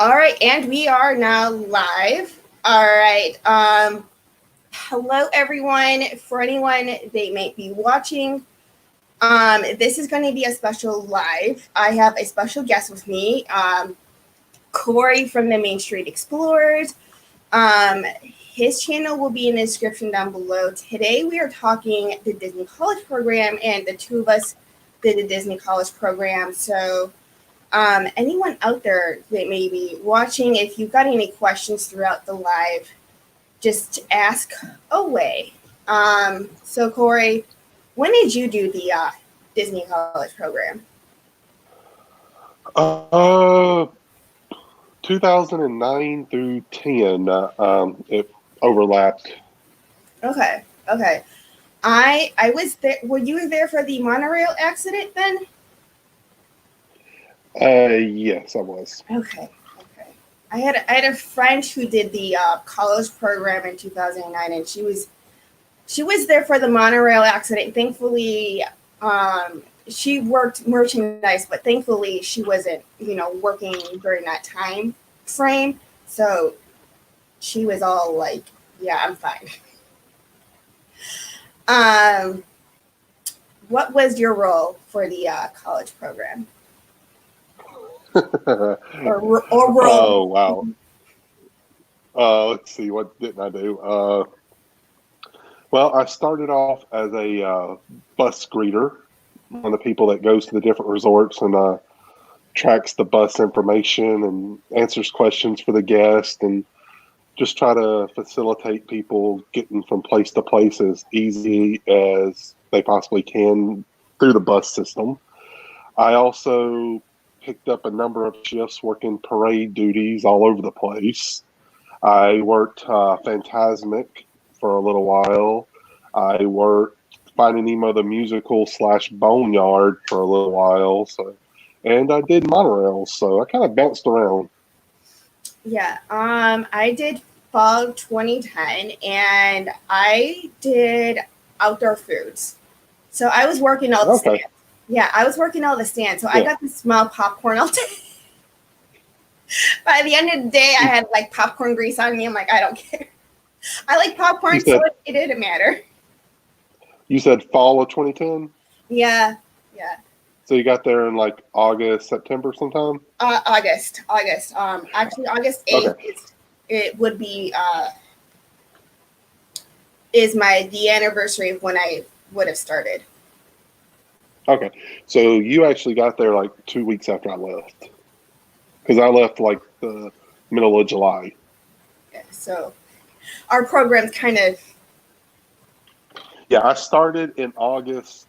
All right, and we are now live. All right. Hello, everyone. For anyone that may be watching, this is going to be a special live. I have a special guest with me, Corey from the Main Street Explorers. His channel will be in the description down below. Today, we are talking the Disney College Program, and the two of us did the Disney College Program. So, anyone out there that may be watching, if you've got any questions throughout the live, just ask away. So Corey, when did you do the Disney College Program? 2009 through 10. It overlapped. Okay. I was there. Were you there for the monorail accident then? Yes, I was. Okay. I had a friend who did the college program in 2009, and she was there for the monorail accident. Thankfully, she worked merchandise, but thankfully she wasn't, working during that time frame. So she was all like, "Yeah, I'm fine." What was your role for the college program? or role? Oh, wow. Let's see, what didn't I do? Well, I started off as a bus greeter, one of the people that goes to the different resorts and tracks the bus information and answers questions for the guest and just try to facilitate people getting from place to place as easy as they possibly can through the bus system. I also picked up a number of shifts working parade duties all over the place. I worked Fantasmic for a little while. I worked Finding Nemo the musical / Boneyard for a little while. And I did monorails, so I kind of bounced around. Yeah, I did Fall 2010, and I did outdoor foods. So I was working all the stands. Yeah, I was working all the stands. So I got to smell popcorn all day. By the end of the day, I had like popcorn grease on me. I'm like, I don't care. I like popcorn, so it didn't matter. You said fall of 2010? Yeah. So you got there in like August, September sometime? August. Actually, August 8th. Okay. It would be is the anniversary of when I would have started. Okay, so you actually got there like 2 weeks after I left, because I left like the middle of July. Yeah, so our program's kind of. Yeah, I started in August,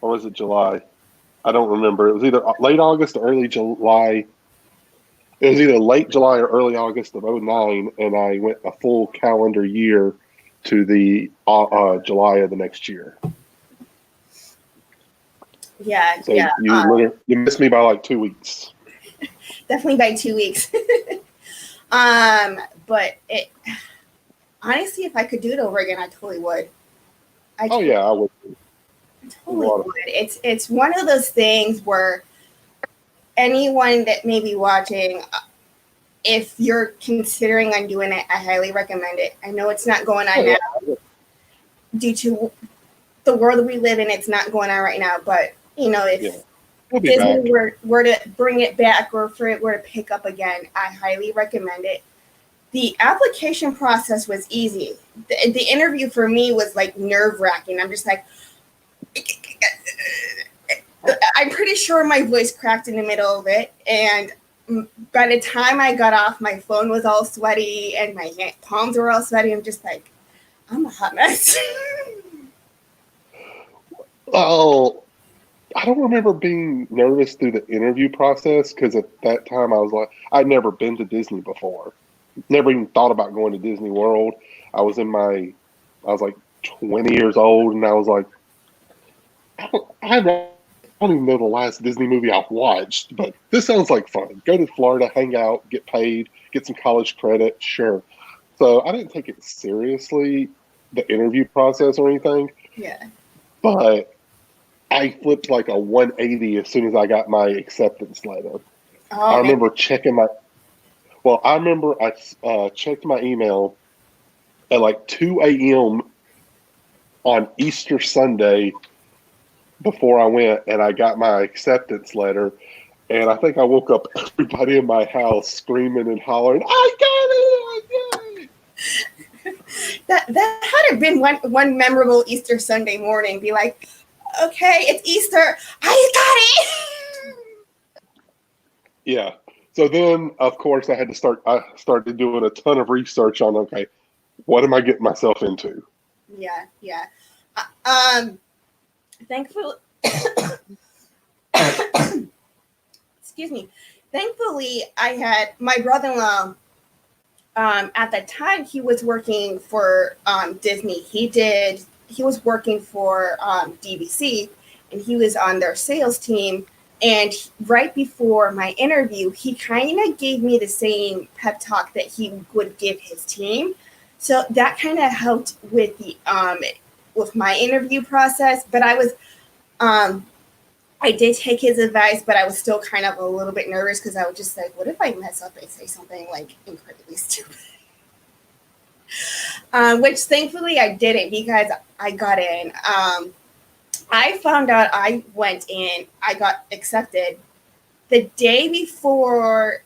or was it July? I don't remember. It was either late August or early July. It was either late July or early August of 2009, and I went a full calendar year to the July of the next year. Yeah, so you missed me by like 2 weeks. Definitely by 2 weeks. But honestly, if I could do it over again, I totally would. I would. I totally would. It's one of those things where anyone that may be watching, if you're considering on doing it, I highly recommend it. I know it's not going on now due to the world we live in. It's not going on right now, but if Disney were to bring it back or if it were to pick up again, I highly recommend it. The application process was easy. The interview for me was like nerve-wracking. I'm just like, I'm pretty sure my voice cracked in the middle of it. And by the time I got off, my phone was all sweaty and my palms were all sweaty. I'm just like, I'm a hot mess. Oh, I don't remember being nervous through the interview process because at that time I was like, I'd never been to Disney before. Never even thought about going to Disney World. I was like 20 years old, and I was like, I don't even know the last Disney movie I've watched, but this sounds like fun. Go to Florida, hang out, get paid, get some college credit, sure. So I didn't take it seriously, the interview process or anything. Yeah. But I flipped like a 180 as soon as I got my acceptance letter. I remember checking Well, I remember I checked my email at like 2 a.m. on Easter Sunday before I went, and I got my acceptance letter. And I think I woke up everybody in my house screaming and hollering, "I got it! I got it!" That had to have been one memorable Easter Sunday morning. Be like, okay, it's Easter. I got it. Yeah. So then, of course, I started doing a ton of research on, okay, what am I getting myself into? Yeah, yeah. Thankfully, excuse me. Thankfully, I had my brother-in-law. At the time, he was working for Disney. He was working for DVC, and he was on their sales team. And right before my interview, he kind of gave me the same pep talk that he would give his team. So that kind of helped with my interview process. But I did take his advice, but I was still kind of a little bit nervous because I was just like, what if I mess up and say something like incredibly stupid? Which thankfully I didn't because I got in. I found out I went in, I got accepted the day before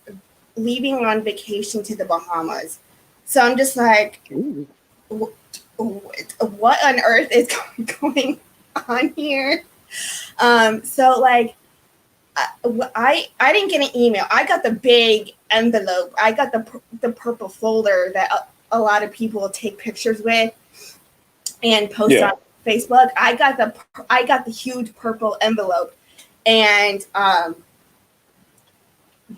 leaving on vacation to the Bahamas. So I'm just like, what on earth is going on here? So like, I didn't get an email. I got the big envelope. I got the purple folder that a lot of people take pictures with and post on Facebook. I got the huge purple envelope, and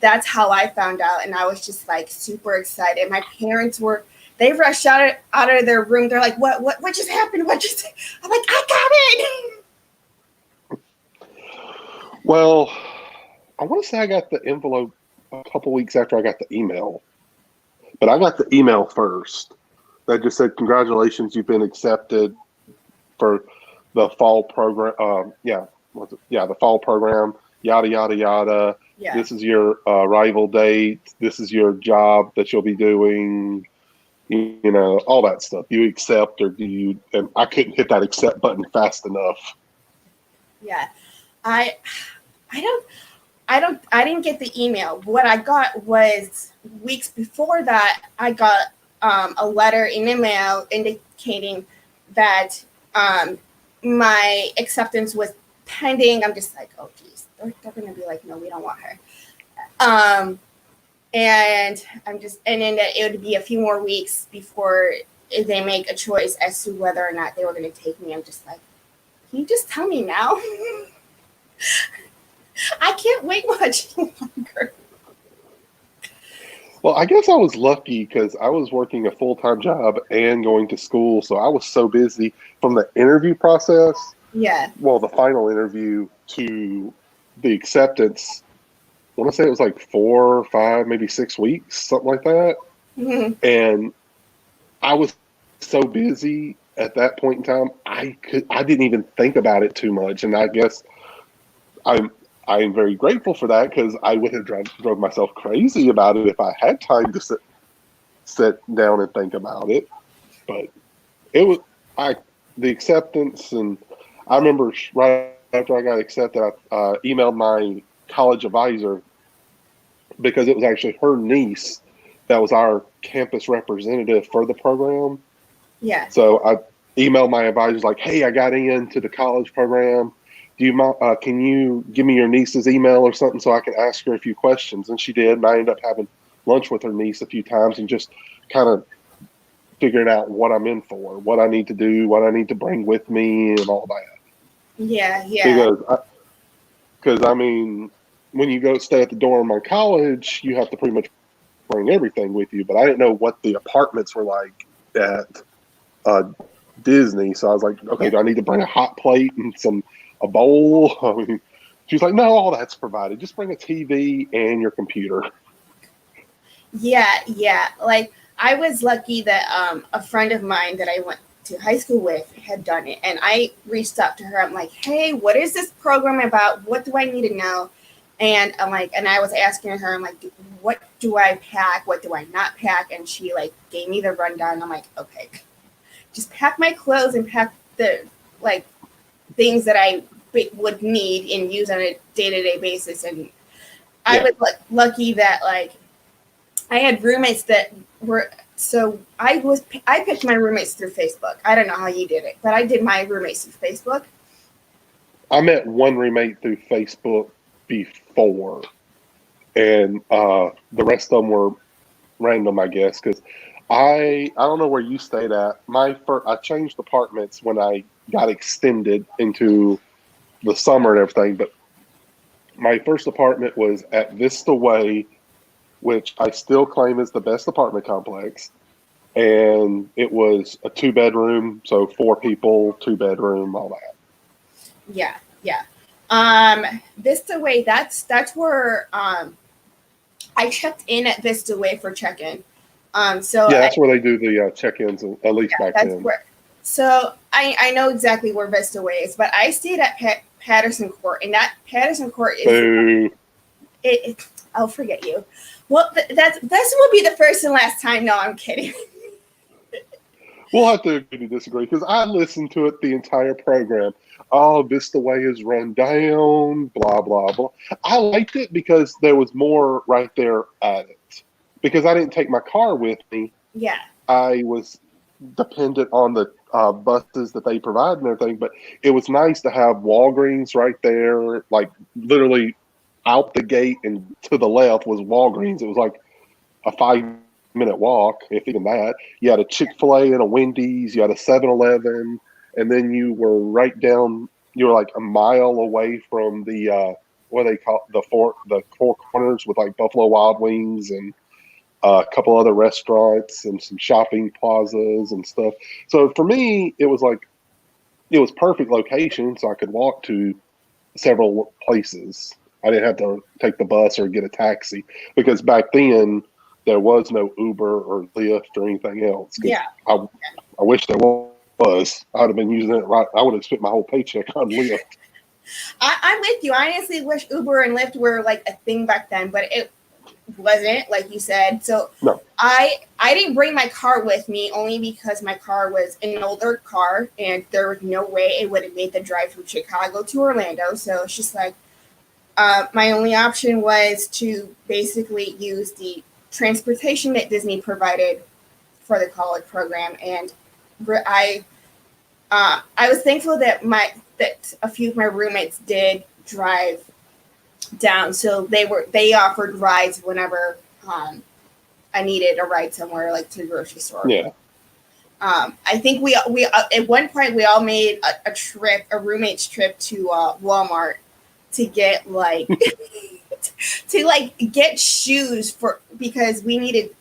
that's how I found out. And I was just like super excited. My parents they rushed out of their room. They're like, what just happened? What just? I'm like, I got it. Well, I want to say I got the envelope a couple weeks after I got the email, but I got the email first. That just said, "Congratulations, you've been accepted for the fall program." The fall program. Yada yada yada. Yeah. This is your arrival date. This is your job that you'll be doing. You know, all that stuff. You accept, or do you? And I couldn't hit that accept button fast enough. Yeah, I didn't get the email. What I got was weeks before that, I got a letter in the mail indicating that my acceptance was pending. I'm just like, oh geez, they're gonna be like, no, we don't want her. And then that it would be a few more weeks before they make a choice as to whether or not they were going to take me. I'm just like, can you just tell me now? I can't wait much longer. Well, I guess I was lucky because I was working a full-time job and going to school, so I was so busy from the interview process. Yeah. Well, the final interview to the acceptance. I want to say it was like 4 or 5, maybe 6 weeks, something like that. Mm-hmm. And I was so busy at that point in time, I didn't even think about it too much. And I guess I am very grateful for that because I would have drove myself crazy about it if I had time to sit down and think about it. But it was the acceptance, and I remember right after I got accepted, I emailed my college advisor because it was actually her niece that was our campus representative for the program. Yeah. So I emailed my advisors like, "Hey, I got into the college program. Do you mind? Can you give me your niece's email or something so I can ask her a few questions?" And she did. And I ended up having lunch with her niece a few times and just kind of figuring out what I'm in for, what I need to do, what I need to bring with me, and all that. Yeah. Yeah. Because I mean, when you go stay at the dorm on college, you have to pretty much bring everything with you. But I didn't know what the apartments were like at Disney, so I was like, okay, do I need to bring a hot plate and a bowl? I mean, she's like, no, all that's provided. Just bring a TV and your computer. Yeah. Like I was lucky that a friend of mine that I went to high school with had done it, and I reached out to her. I'm like, hey, what is this program about? What do I need to know? And I'm like, and I was asking her, I'm like, what do I pack? What do I not pack? And she like gave me the rundown. I'm like, okay, just pack my clothes and pack the like things that I would need and use on a day-to-day basis. And I was lucky that like I had roommates that were, so I picked my roommates through Facebook. I don't know how you did it, but I did my roommates through Facebook. I met one roommate through Facebook before, and the rest of them were random, I guess, because I don't know where you stayed at. I changed apartments when I got extended into the summer and everything, but my first apartment was at Vista Way, which I still claim is the best apartment complex. And it was a 2-bedroom, so 4 people, 2-bedroom, all that. Yeah. Vista Way, that's where I checked in at Vista Way for check-in. That's where they do the check-ins, at least back then. So I know exactly where Vista Way is, but I stayed at Patterson Court, and that Patterson Court is. I'll forget you. Well, this will be the first and last time. No, I'm kidding. We'll have to agree to disagree because I listened to it the entire program. Oh, Vista Way is run down, blah, blah, blah. I liked it because there was more right there at it. Because I didn't take my car with me. Yeah. I was dependent on the buses that they provide and everything. But it was nice to have Walgreens right there, like literally out the gate and to the left was Walgreens. It was like a 5-minute walk, if even that. You had a Chick-fil-A and a Wendy's, you had a 7-Eleven, and then you were right down, you were like a mile away from the what do they call the four corners with like Buffalo Wild Wings and a couple other restaurants and some shopping plazas and stuff. So for me, it was perfect location, so I could walk to several places. I didn't have to take the bus or get a taxi because back then there was no Uber or Lyft or anything else. Yeah. I wish there was. I would have been using it right. I would have spent my whole paycheck on Lyft. I'm with you. I honestly wish Uber and Lyft were like a thing back then, but it wasn't, like you said. So no. I didn't bring my car with me only because my car was an older car and there was no way it would have made the drive from Chicago to Orlando. So it's just like my only option was to basically use the transportation that Disney provided for the college program. And I was thankful that a few of my roommates did drive down, so they offered rides whenever I needed a ride somewhere, like to the grocery store. Yeah. I think we at one point we all made a roommate's trip to Walmart to get like get shoes because we needed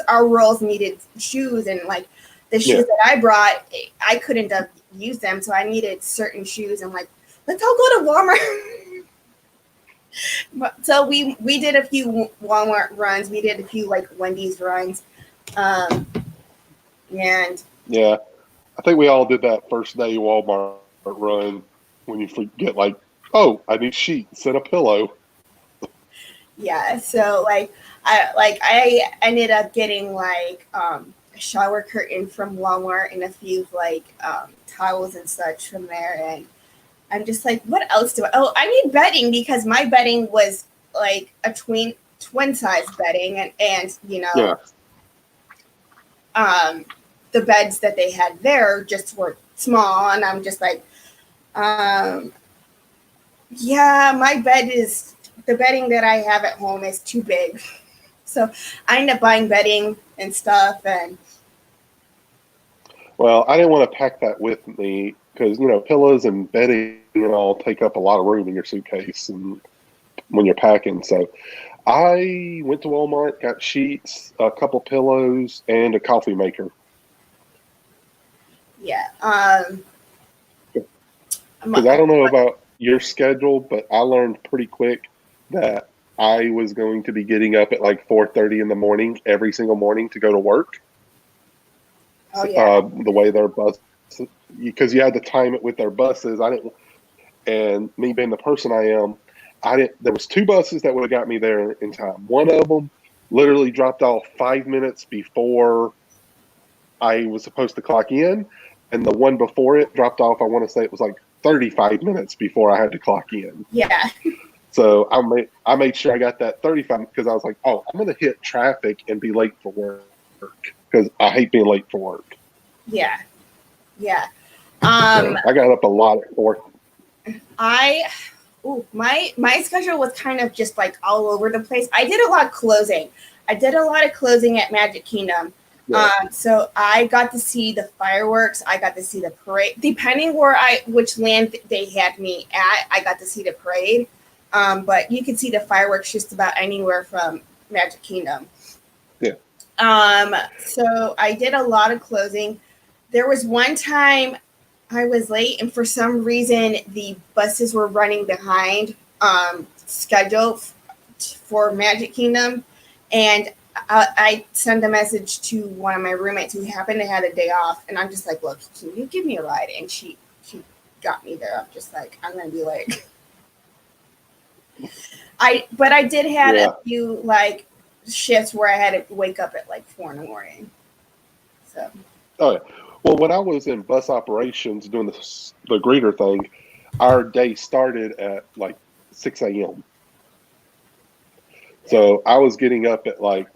our roles needed shoes, and like the shoes that I brought, I couldn't use them, so I needed certain shoes. I'm like, let's all go to Walmart. So we did a few Walmart runs. We did a few like Wendy's runs, and yeah, I think we all did that first day Walmart run when you forget like, oh, I need sheets and a pillow. Yeah, so I ended up getting like a shower curtain from Walmart and a few like towels and such from there, and I'm just like, what else do I need bedding because my bedding was like a twin size bedding and you know the beds that they had there just were small, and I'm just like the bedding that I have at home is too big. So I ended up buying bedding and stuff. And well, I didn't want to pack that with me because, you know, pillows and bedding all take up a lot of room in your suitcase and when you're packing. So I went to Walmart, got sheets, a couple pillows, and a coffee maker. Yeah. Because I don't know about your schedule, but I learned pretty quick that I was going to be getting up at like 4:30 in the morning every single morning to go to work. Oh, yeah. The way their bus, because you had to time it with their buses. And me being the person I am, I didn't. There was 2 buses that would have got me there in time. One of them literally dropped off 5 minutes before I was supposed to clock in, and the one before it dropped off. I want to say it was like 35 minutes before I had to clock in. Yeah. So I made sure I got that 35 because I was like, oh, I'm going to hit traffic and be late for work because I hate being late for work. Yeah. Yeah. So I got up a lot at 4. My schedule was kind of just like all over the place. I did a lot of closing. At Magic Kingdom. Yeah. So I got to see the fireworks. I got to see the parade. Depending which land they had me at, I got to see the parade. But you could see the fireworks just about anywhere from Magic Kingdom. Yeah. So I did a lot of closing. There was one time I was late, and for some reason the buses were running behind schedule for Magic Kingdom, and I sent a message to one of my roommates who happened to have a day off, and I'm just like, look, can you give me a ride? And she got me there. I'm just like, I'm gonna be late. But I did have a few like shifts where I had to wake up at like 4 a.m. So. Oh yeah. Well, when I was in bus operations doing the greeter thing, our day started at like 6 a.m. So I was getting up at like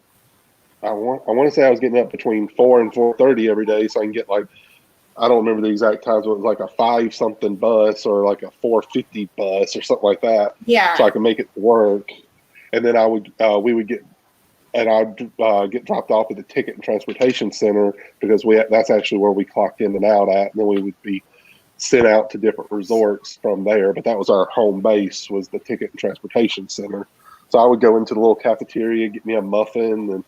I want to say I was getting up between 4 and 4:30 every day, so I can get like I don't remember the exact times, but it was like a 5-something bus or like a 4:50 bus or something like that. Yeah. So I could make it to work, and then we would get. And I'd get dropped off at the Ticket and Transportation Center because that's actually where we clocked in and out at. And then we would be sent out to different resorts from there. But that was our home base, was the Ticket and Transportation Center. So I would go into the little cafeteria, get me a muffin, and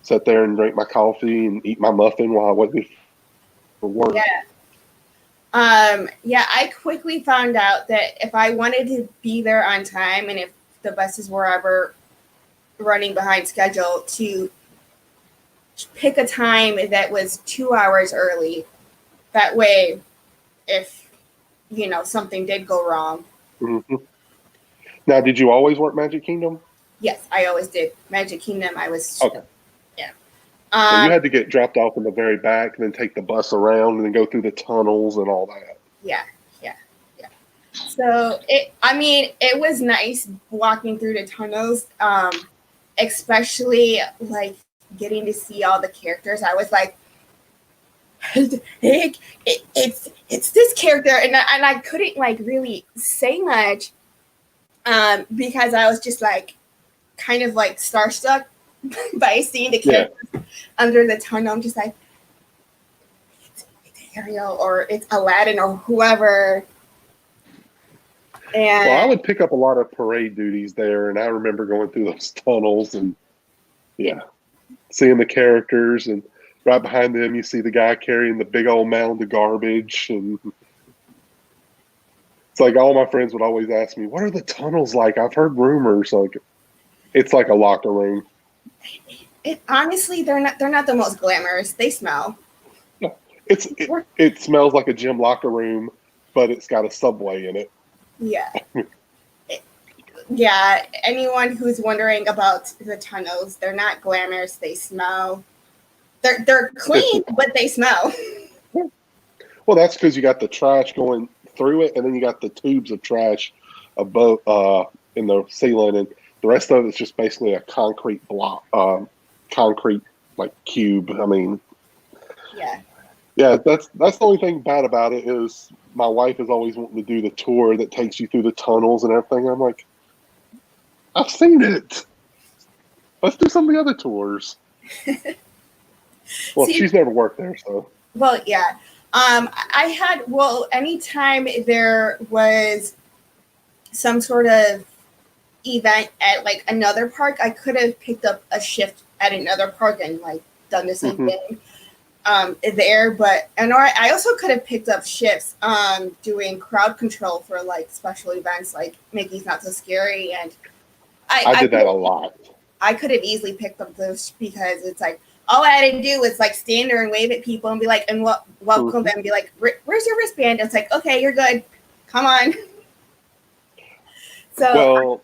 sit there and drink my coffee and eat my muffin while I waited for work. Yeah. I quickly found out that if I wanted to be there on time, and if the buses were ever running behind schedule, to pick a time that was 2 hours early. That way, if something did go wrong. Mm-hmm. Now, did you always work Magic Kingdom? Yes, I always did. Magic Kingdom, I was. Okay. Yeah. So you had to get dropped off in the very back and then take the bus around and then go through the tunnels and all that. Yeah. So it was nice walking through the tunnels. Especially like getting to see all the characters. I was like, it's this character, and I couldn't like really say much because I was just like kind of like starstruck by seeing the characters under the tunnel. I'm just like, it's Ariel or it's Aladdin or whoever. And well, I would pick up a lot of parade duties there, and I remember going through those tunnels and seeing the characters, and right behind them you see the guy carrying the big old mound of garbage, and it's like all my friends would always ask me, what are the tunnels like? I've heard rumors like it's like a locker room. Honestly, they're not the most glamorous. They smell. It smells like a gym locker room, but it's got a subway in it. Yeah. Anyone who's wondering about the tunnels, they're not glamorous. They smell. They're clean, but they smell. Well, that's because you got the trash going through it, and then you got the tubes of trash above in the ceiling, and the rest of it's just basically a concrete block, concrete like cube. I mean, yeah. That's the only thing bad about it is my wife is always wanting to do the tour that takes you through the tunnels and everything. I'm like, I've seen it. Let's do some of the other tours. Well, she's never worked there, so. Well, yeah. Anytime there was some sort of event at like another park, I could have picked up a shift at another park and like done the same thing there. But I also could have picked up shifts doing crowd control for like special events like Mickey's Not So Scary, and I did that a lot. I could have easily picked up those because it's like all I had to do was like stand there and wave at people and be like, and welcome them and be like, where's your wristband? And it's like, okay, you're good. Come on. So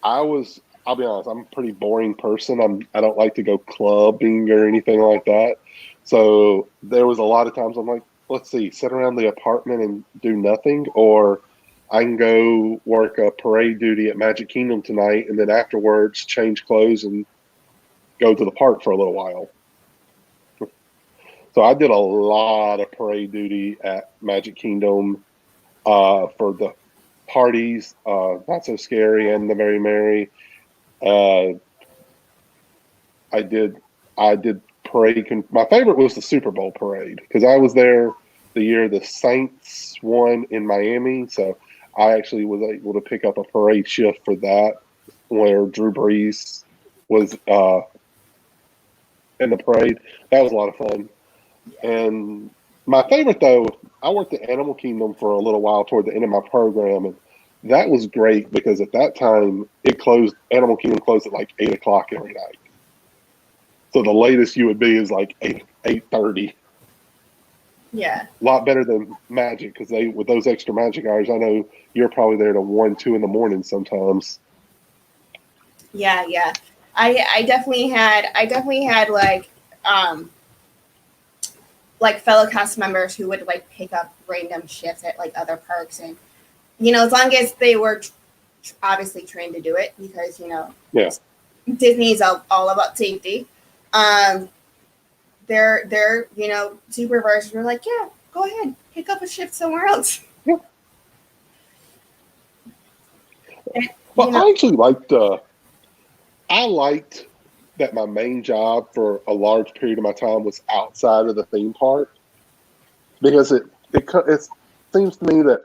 Well, I'll be honest, I'm a pretty boring person. I don't like to go clubbing or anything like that. So there was a lot of times I'm like, let's see, sit around the apartment and do nothing, or I can go work a parade duty at Magic Kingdom tonight, and then afterwards change clothes and go to the park for a little while. So I did a lot of parade duty at Magic Kingdom for the parties, Not So Scary and the Very Merry. Uh, I did I did parade. My favorite was the Super Bowl parade because I was there the year the Saints won in Miami. So I actually was able to pick up a parade shift for that, where Drew Brees was in the parade. That was a lot of fun. And my favorite though, I worked at Animal Kingdom for a little while toward the end of my program, and that was great because at that time it closed. Animal Kingdom closed at like 8 o'clock every night. So the latest you would be is like 8:30. yeah, A lot better than Magic because they with those extra Magic hours. I know you're probably there to 1, 2 in the morning sometimes. yeah. I definitely had like fellow cast members who would like pick up random shifts at like other parks, and as long as they were obviously trained to do it, because Yeah. Disney's all about safety. Um, their supervisors were like, yeah, go ahead, pick up a shift somewhere else. Yeah. And, Well, I actually liked. I liked that my main job for a large period of my time was outside of the theme park because it seems to me that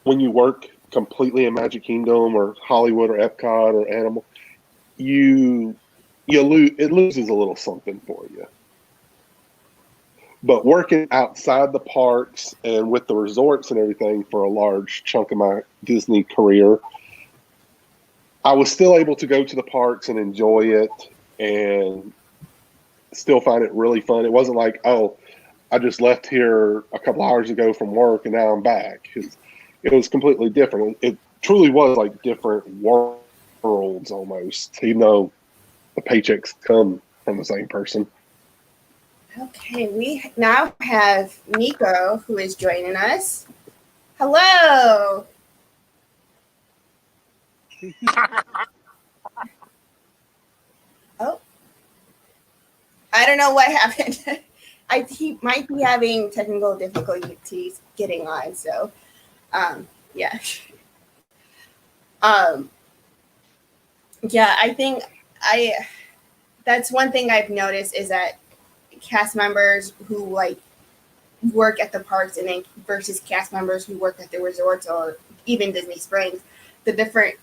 when you work completely in Magic Kingdom or Hollywood or Epcot or Animal, you it loses a little something for you. But working outside the parks and with the resorts and everything for a large chunk of my Disney career, I was still able to go to the parks and enjoy it and still find it really fun. It wasn't like, oh, I just left here a couple hours ago from work and now I'm back. It was completely different. It truly was like different worlds almost, even though the paychecks come from the same person. Okay, we now have Nico who is joining us. Hello. Oh, I don't know what happened. He might be having technical difficulties getting on. So, yeah, um, yeah. I think I that's one thing I've noticed is that cast members who like work at the parks and then versus cast members who work at the resorts or even Disney Springs, the different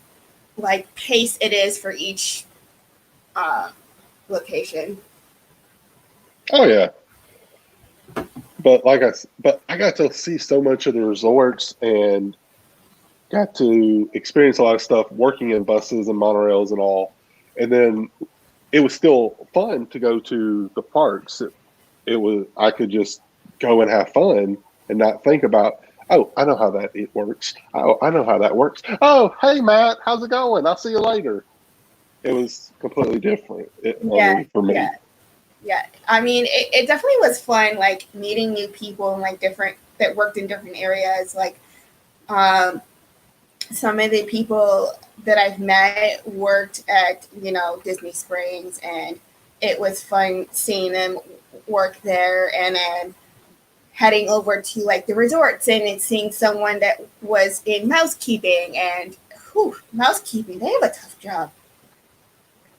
like pace it is for each uh, location. Oh yeah, but I got to see so much of the resorts and got to experience a lot of stuff working in buses and monorails and all. And then it was still fun to go to the parks. It was I could just go and have fun and not think about, oh, I know how that it works. Oh, I know how that works. Oh, hey Matt, how's it going? I'll see you later. It was completely different. Yeah, For me. yeah. I mean, it definitely was fun, like meeting new people and like different that worked in different areas. Like, some of the people that I've met worked at Disney Springs, and it was fun seeing them work there, and then heading over to like the resorts and seeing someone that was in mousekeeping, and mousekeeping, they have a tough job.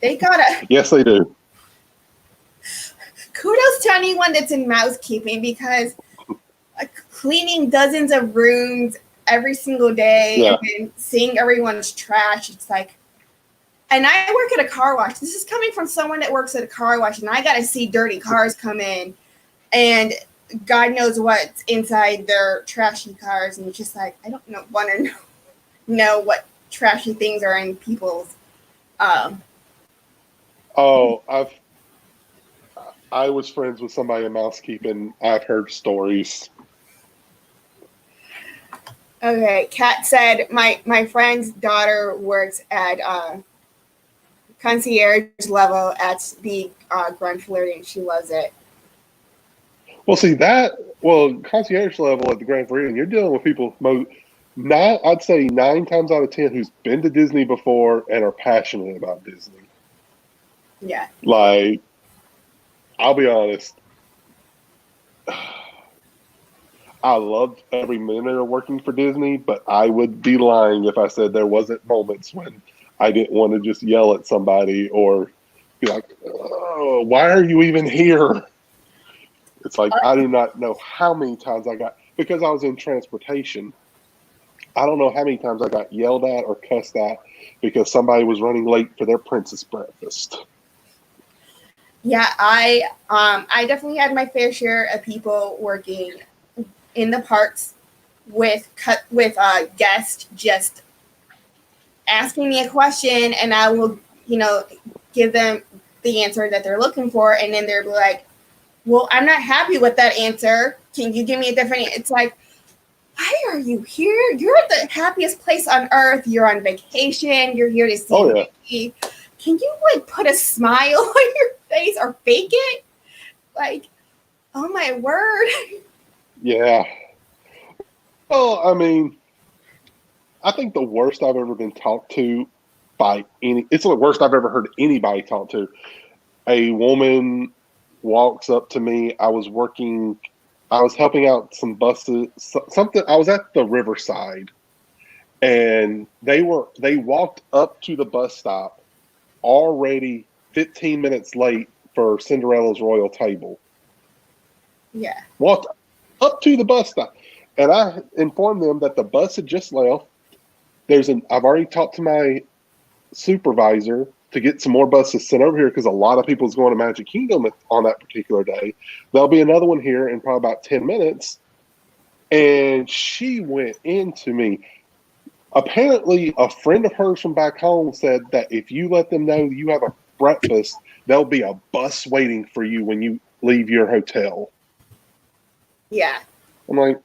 They gotta Yes, they do. kudos to anyone that's in mousekeeping, because cleaning dozens of rooms every single day, Yeah. and then seeing everyone's trash, it's like, and I work at a car wash. This is coming from someone that works at a car wash, and I got to see dirty cars come in, and God knows what's inside their trashy cars, and it's just like, I don't want to know what trashy things are in people's. Oh, I was friends with somebody in mousekeeping. I've heard stories. Okay, Kat said my friend's daughter works at concierge level at the Grand Floridian. She loves it. Well, see concierge level at the Grand Floridian, you're dealing with people. I'd say 9 times out of 10 who's been to Disney before and are passionate about Disney. Yeah. Like, I'll be honest, I loved every minute of working for Disney, but I would be lying if I said there wasn't moments when I didn't want to just yell at somebody or be like, "Oh, why are you even here?" It's like, I do not know how many times because I was in transportation, I don't know how many times I got yelled at or cussed at because somebody was running late for their princess breakfast. Yeah, I definitely had my fair share of people working in the parks with guests just asking me a question, and I will, give them the answer that they're looking for, and then they're like, "Well, I'm not happy with that answer. Can you give me a different?" It's like, why are you here? You're at the happiest place on earth. You're on vacation. You're here to see me. Can you put a smile on your face or fake it? Like, oh my word. Yeah. Well, I mean, I think the worst I've ever been talked to it's the worst I've ever heard anybody talk to. A woman walks up to me. I was helping out some buses, something. I was at the Riverside, and they walked up to the bus stop already 15 minutes late for Cinderella's Royal Table. Yeah. Walked up to the bus stop, and I informed them that the bus had just left. I've already talked to my supervisor to get some more buses sent over here because a lot of people's going to Magic Kingdom on that particular day. There'll be another one here in probably about 10 minutes. And she went into me. Apparently, a friend of hers from back home said that if you let them know you have a breakfast, there'll be a bus waiting for you when you leave your hotel. Yeah. I'm like,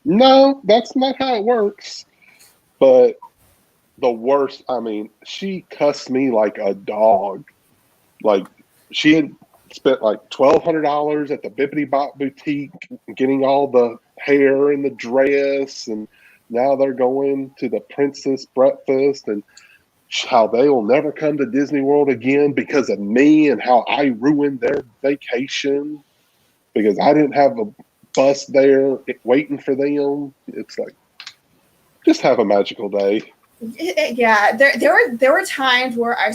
no, that's not how it works. But the worst, I mean, she cussed me like a dog. Like, she had spent like $1,200 at the Bibbidi Bop Boutique getting all the hair and the dress, and now they're going to the princess breakfast, and how they will never come to Disney World again because of me and how I ruined their vacation because I didn't have a bus there waiting for them. It's like, just have a magical day. Yeah, there were times where I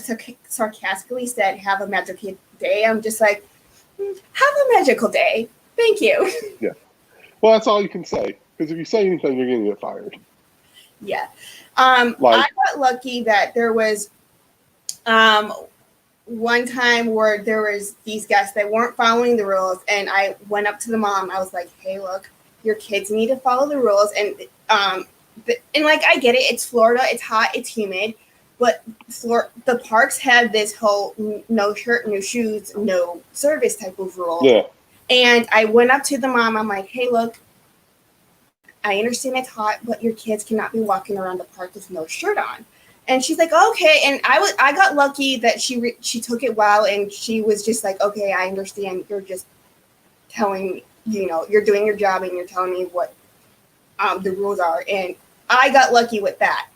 sarcastically said, "Have a magical day." I'm just like, "Have a magical day, thank you." Yeah, well, that's all you can say because if you say anything, you're going to get fired. Yeah, I got lucky that there was one time where there was these guests that weren't following the rules, and I went up to the mom. I was like, "Hey, look, your kids need to follow the rules," and I get it. It's Florida. It's hot. It's humid. But the parks have this whole no shirt, no shoes, no service type of rule. Yeah. And I went up to the mom. I'm like, "Hey, look, I understand it's hot, but your kids cannot be walking around the park with no shirt on." And she's like, "Okay." And I got lucky that she took it well, and she was just like, "Okay, I understand. You're just telling me, you're doing your job, and you're telling me what the rules are." And I got lucky with that.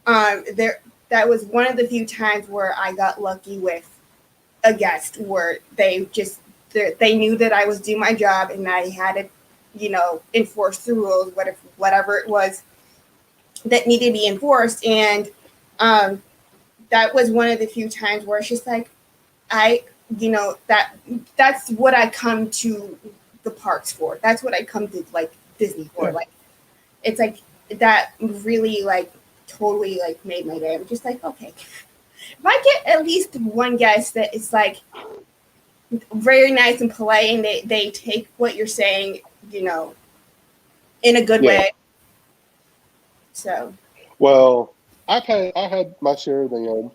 That was one of the few times where I got lucky with a guest where they knew that I was doing my job and I had to, enforce the rules, whatever it was that needed to be enforced. And that was one of the few times where it's just like, that's what I come to the parks for. That's what I come to Disney for. Like, it's like that really totally made my day. I'm just like, okay, if I get at least one guest that is very nice and polite and they take what you're saying, in a good way. So. Well, I had my share of them.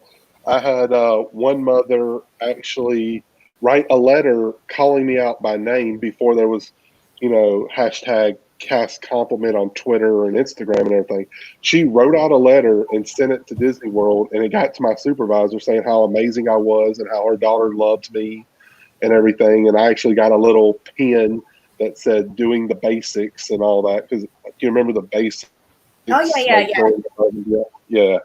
I had one mother actually write a letter calling me out by name before there was, hashtag cast compliment on Twitter and Instagram and everything. She wrote out a letter and sent it to Disney World, and it got to my supervisor saying how amazing I was and how her daughter loved me and everything. And I actually got a little pin that said "doing the basics" and all that, because you remember the basics. Oh yeah. Yeah.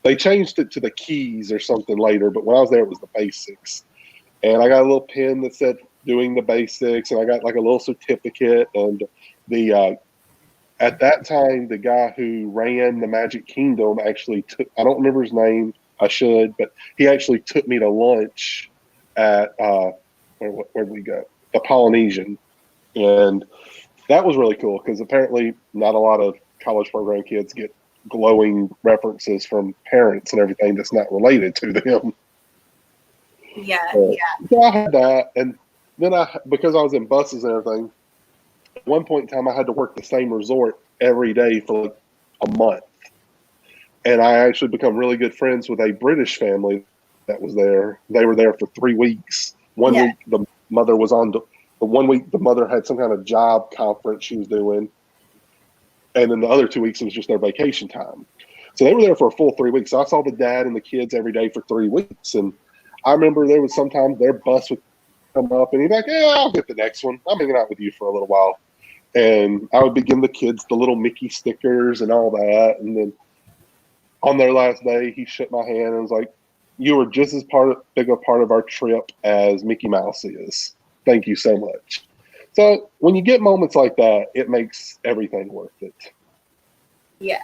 They changed it to the keys or something later, but when I was there, it was the basics. And I got a little pin that said "doing the basics," and I got like a little certificate. And the at that time, the guy who ran the Magic Kingdom actually took—I don't remember his name. I should, but he actually took me to lunch at where did we go? The Polynesian, and that was really cool because apparently not a lot of college program kids get glowing references from parents and everything that's not related to them. Yeah. So I had that, and then because I was in buses and everything, at one point in time I had to work the same resort every day for like a month, and I actually become really good friends with a British family that was there. They were there for 3 weeks. One week the mother was on the 1 week the mother had some kind of job conference she was doing, and then the other 2 weeks it was just their vacation time. So they were there for a full 3 weeks. So I saw the dad and the kids every day for 3 weeks, and I remember there was sometimes their bus would come up and he'd be like, "Yeah, I'll get the next one. I'm hanging out with you for a little while." And I would give the kids the little Mickey stickers and all that. And then on their last day, he shook my hand and was like, "You were just as big a part of our trip as Mickey Mouse is. Thank you so much." So when you get moments like that, it makes everything worth it. Yeah.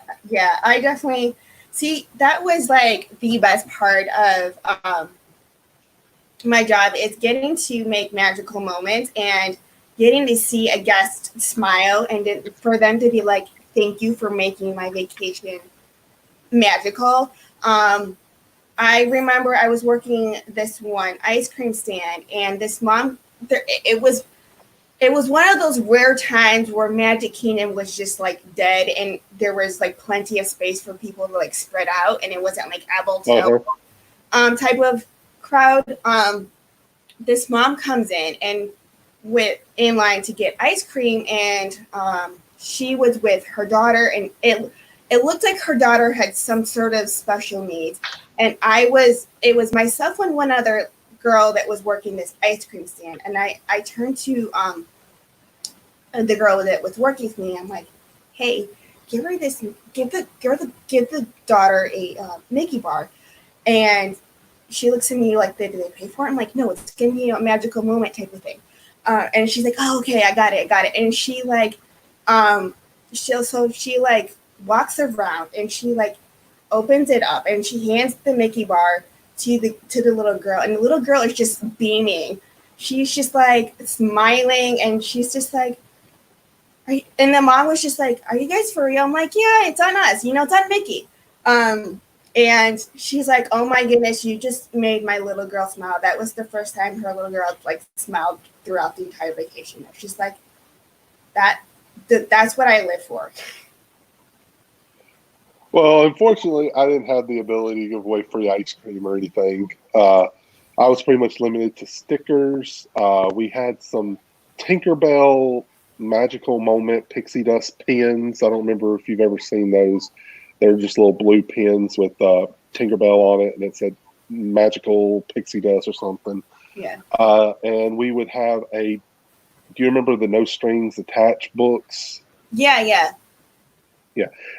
I definitely see that was like the best part of my job is getting to make magical moments and getting to see a guest smile and for them to be like, "Thank you for making my vacation magical." I remember I was working this one ice cream stand, and this mom, it was one of those rare times where Magic Kingdom was just like dead, and there was like plenty of space for people to like spread out, and it wasn't like elbow to elbow type of crowd. This mom comes in and in line to get ice cream, and she was with her daughter, and it looked like her daughter had some sort of special needs. And it was myself and one other girl that was working this ice cream stand. And I turned to the girl that was working with me. I'm like, "Hey, give the daughter a Mickey bar." And she looks at me like, "Did they pay for it?" I'm like, "No, it's gonna be a magical moment type of thing." And she's like, "Oh, okay, I got it. And she like, she like walks around and she like opens it up and she hands the Mickey bar to the little girl, and the little girl is just beaming. She's just like smiling, and she's just like, and the mom was just like, "Are you guys for real?" I'm like, "Yeah, it's on us. It's on Mickey." And she's like, "Oh my goodness, you just made my little girl smile." That was the first time her little girl like smiled throughout the entire vacation. She's like, that's what I live for. Well, unfortunately, I didn't have the ability to give away free ice cream or anything. I was pretty much limited to stickers. We had some Tinkerbell magical moment pixie dust pins. I don't remember if you've ever seen those. They're just little blue pins with Tinkerbell on it, and it said magical pixie dust or something. Yeah. And we would have do you remember the no strings attached books? Yeah.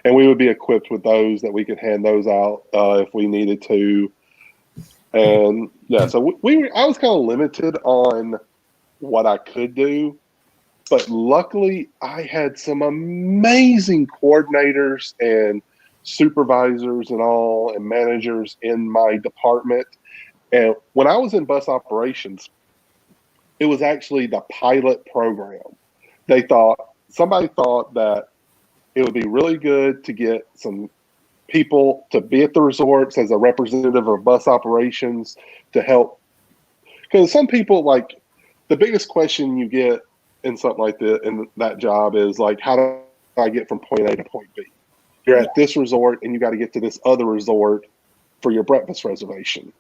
And we would be equipped with those that we could hand those out if we needed to. And yeah, so I was kind of limited on what I could do, but luckily I had some amazing coordinators and supervisors and all and managers in my department. And when I was in bus operations, it was actually the pilot program. Somebody thought that it would be really good to get some people to be at the resorts as a representative of bus operations to help. Because some people, like, the biggest question you get in something like that, in that job, is like, how do I get from point A to point B? You're at this resort and you got to get to this other resort for your breakfast reservation.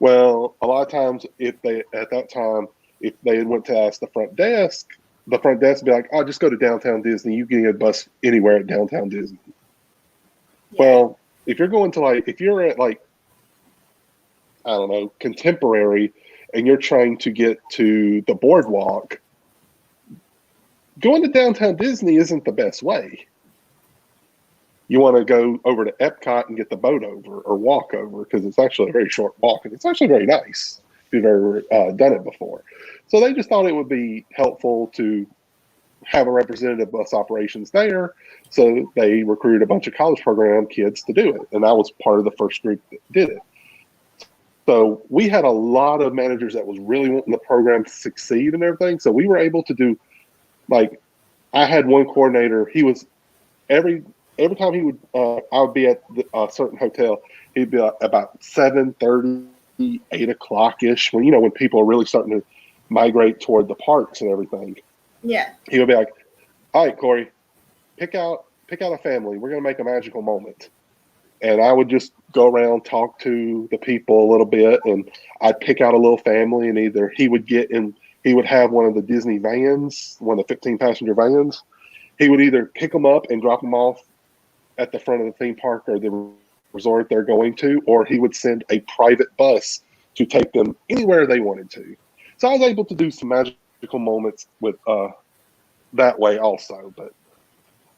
Well, a lot of times if they went to ask the front desk, the front desk be like, "Oh, just go to Downtown Disney. You can get a bus anywhere at Downtown Disney." Yeah. Well, if you're going to if you're at I don't know, Contemporary, and you're trying to get to the boardwalk, going to Downtown Disney isn't the best way. You want to go over to Epcot and get the boat over or walk over, because it's actually a very short walk, and it's actually very nice if you've ever done it before. So they just thought it would be helpful to have a representative bus operations there. So they recruited a bunch of college program kids to do it. And I was part of the first group that did it. So we had a lot of managers that was really wanting the program to succeed and everything. So we were able to do, I had one coordinator. He was every time he would, I would be at a certain hotel. He'd be about 7:30, 8 o'clock ish, when people are really starting to migrate toward the parks and everything. Yeah. He would be like, "All right, Corey, pick out a family. We're going to make a magical moment." And I would just go around, talk to the people a little bit, and I'd pick out a little family, and either he would have one of the Disney vans, one of the 15-passenger vans. He would either pick them up and drop them off at the front of the theme park or the resort they're going to, or he would send a private bus to take them anywhere they wanted to. So I was able to do some magical moments with that way also. But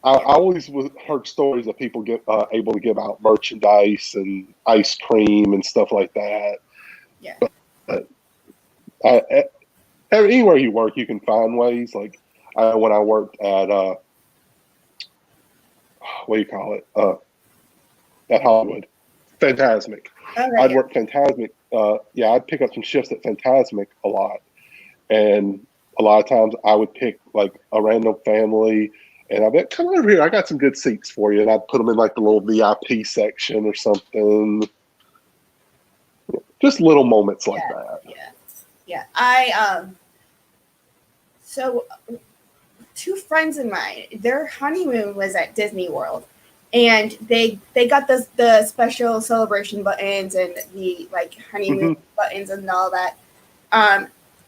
I always heard stories of people able to give out merchandise and ice cream and stuff like that. Yeah. But anywhere you work, you can find ways. Like when I worked at what do you call it? At Hollywood, Fantasmic. I'd work Fantasmic. I'd pick up some shifts at Fantasmic a lot, and a lot of times I would pick a random family. And I'd be like, "Come over here. I got some good seats for you." And I'd put them in the little VIP section or something. Just little moments like that. Yeah. So 2 friends of mine, their honeymoon was at Disney World, and they got the special celebration buttons and the honeymoon buttons and all that.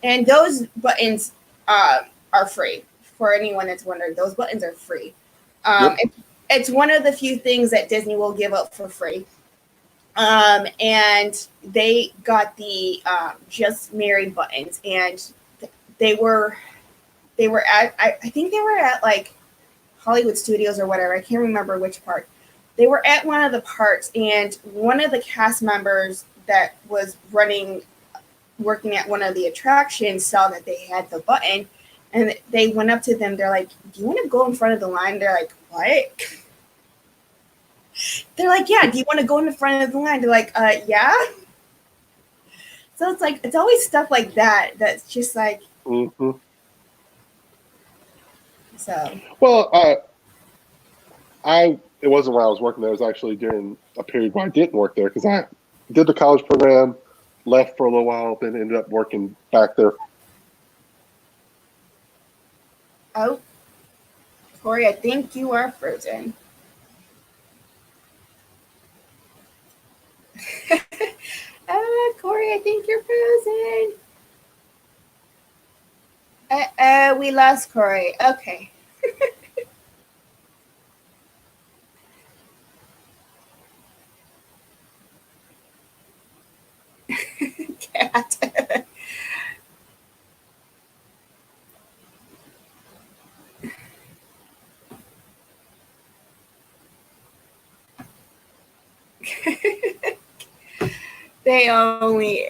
And those buttons are free. For anyone that's wondering, those buttons are free. It's one of the few things that Disney will give up for free. And they got the just married buttons, and they were at I think they were at Hollywood Studios or whatever. I can't remember which park. They were at one of the parks, and one of the cast members that was working at one of the attractions saw that they had the button. And they went up to them. They're like, "Do you want to go in front of the line?" They're like, "What?" They're like, "Yeah, do you want to go in the front of the line?" They're like, "Yeah." So it's always stuff like that that's just Mm-hmm. So. Well, it wasn't while I was working there. It was actually during a period where I didn't work there, because I did the college program, left for a little while, then ended up working back there. Oh, Corey, I think you are frozen. Corey, I think you're frozen. We lost Corey. Okay. Cat. They only.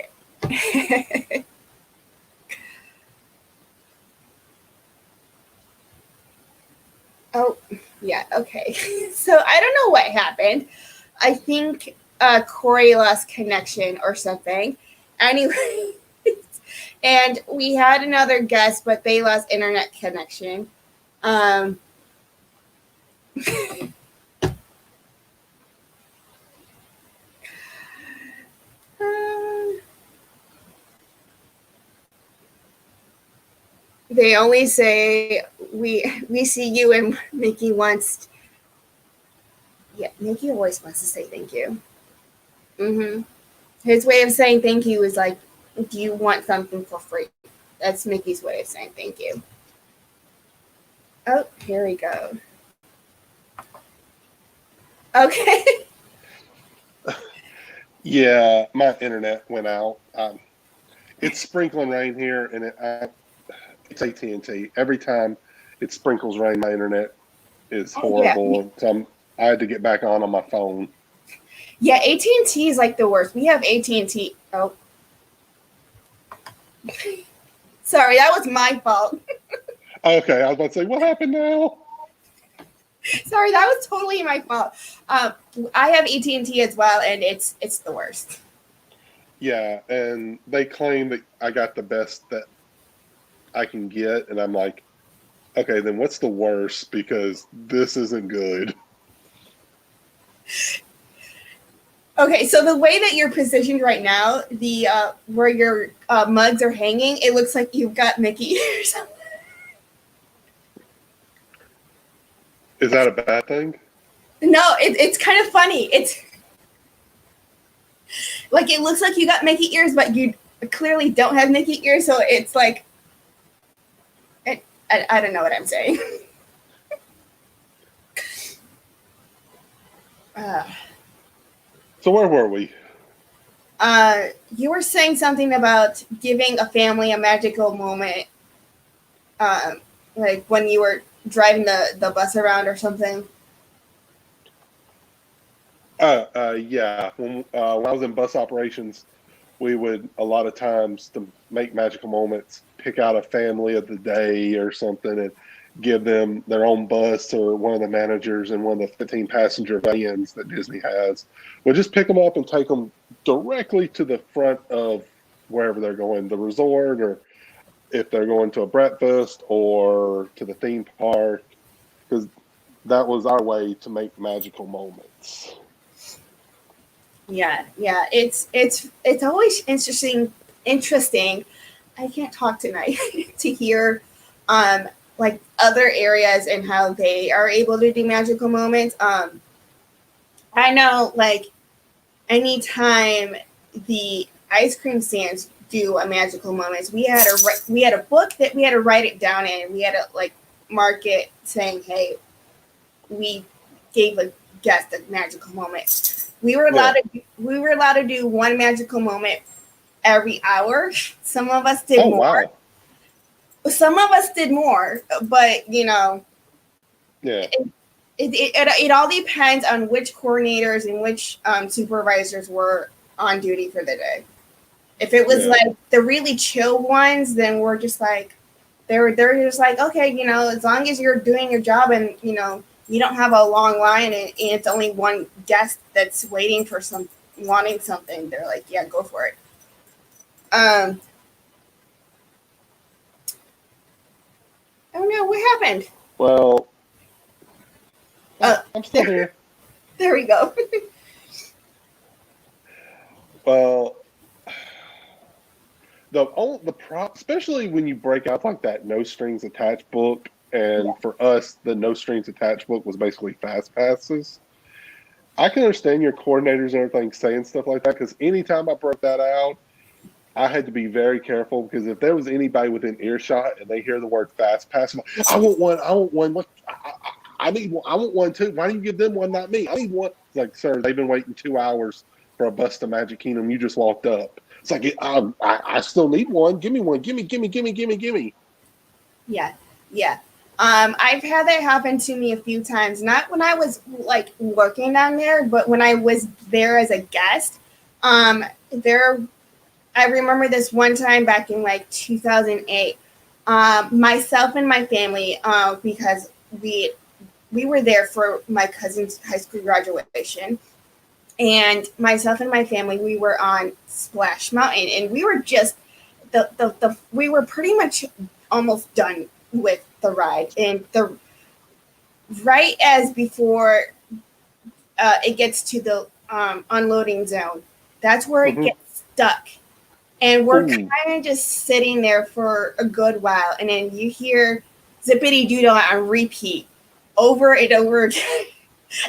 Oh, yeah, okay. So I don't know what happened. I think Corey lost connection or something. Anyway, and we had another guest, but they lost internet connection. They only say we see you, and Mickey wants. Yeah, Mickey always wants to say thank you. His way of saying thank you is do you want something for free? That's Mickey's way of saying thank you. Oh, here we go. Okay. Yeah, my internet went out. It's sprinkling rain here, and it's AT&T. Every time it sprinkles rain, my internet is Oh, yeah. horrible. So I had to get back on my phone. Yeah, AT&T is like the worst. We have AT&T. Oh. Sorry, that was my fault. Okay, I was about to say, what happened now? Sorry, that was totally my fault. I have AT&T as well, and it's the worst. Yeah, and they claim that I got the best that I can get, and I'm like, okay, then what's the worst? Because this isn't good. Okay, so the way that you're positioned right now, the where your mugs are hanging, it looks like you've got Mickey ears. Is that a bad thing? No, it's kind of funny. It's like it looks like you got Mickey ears, but you clearly don't have Mickey ears, so it's like I don't know what I'm saying. So where were we? You were saying something about giving a family a magical moment, like when you were driving the bus around or something. Yeah. When I was in bus operations, we would a lot of times to make magical moments, pick out a family of the day or something, and give them their own bus or one of the managers in one of the 15 passenger vans that Disney has. We'll just pick them up and take them directly to the front of wherever they're going, the resort, or if they're going to a breakfast or to the theme park, because that was our way to make magical moments. Yeah, it's always interesting. I can't talk tonight to hear like other areas and how they are able to do magical moments. I know like anytime the ice cream stands do a magical moments, we had a book that we had to write it down in, and we had to like mark it saying, hey, we gave a guest a magical moment. We were allowed to do one magical moment every hour. Some of us did more. Wow. Some of us did more, but you know, Yeah. It all depends on which coordinators and which supervisors were on duty for the day. If it was like the really chill ones, then we're just like they're just like, okay, you know, as long as you're doing your job and you know you don't have a long line and it's only one guest that's waiting for wanting something, they're like, yeah, go for it. Oh no, what happened? Well, I'm still here. There we go. Well, especially when you break out like that no strings attached book, and for us, the no strings attached book was basically fast passes. I can understand your coordinators and everything saying stuff like that, because anytime I broke that out, I had to be very careful, because if there was anybody within earshot and they hear the word fast pass, I'm like, I want one. I want one. What? I need one. I want one too. Why do you give them one, not me? I need one. It's like, sir, they've been waiting 2 hours for a bus to Magic Kingdom. You just walked up. It's like, I still need one. Give me one. Give me. Yeah. I've had that happen to me a few times. Not when I was like working down there, but when I was there as a guest. I remember this one time back in like 2008. Myself and my family, because we were there for my cousin's high school graduation, and myself and my family, we were on Splash Mountain, and we were just we were pretty much almost done with the ride, and the right as before it gets to the unloading zone, that's where it gets stuck, and we're kind of just sitting there for a good while, and then you hear Zippity Doodle on repeat over and over again.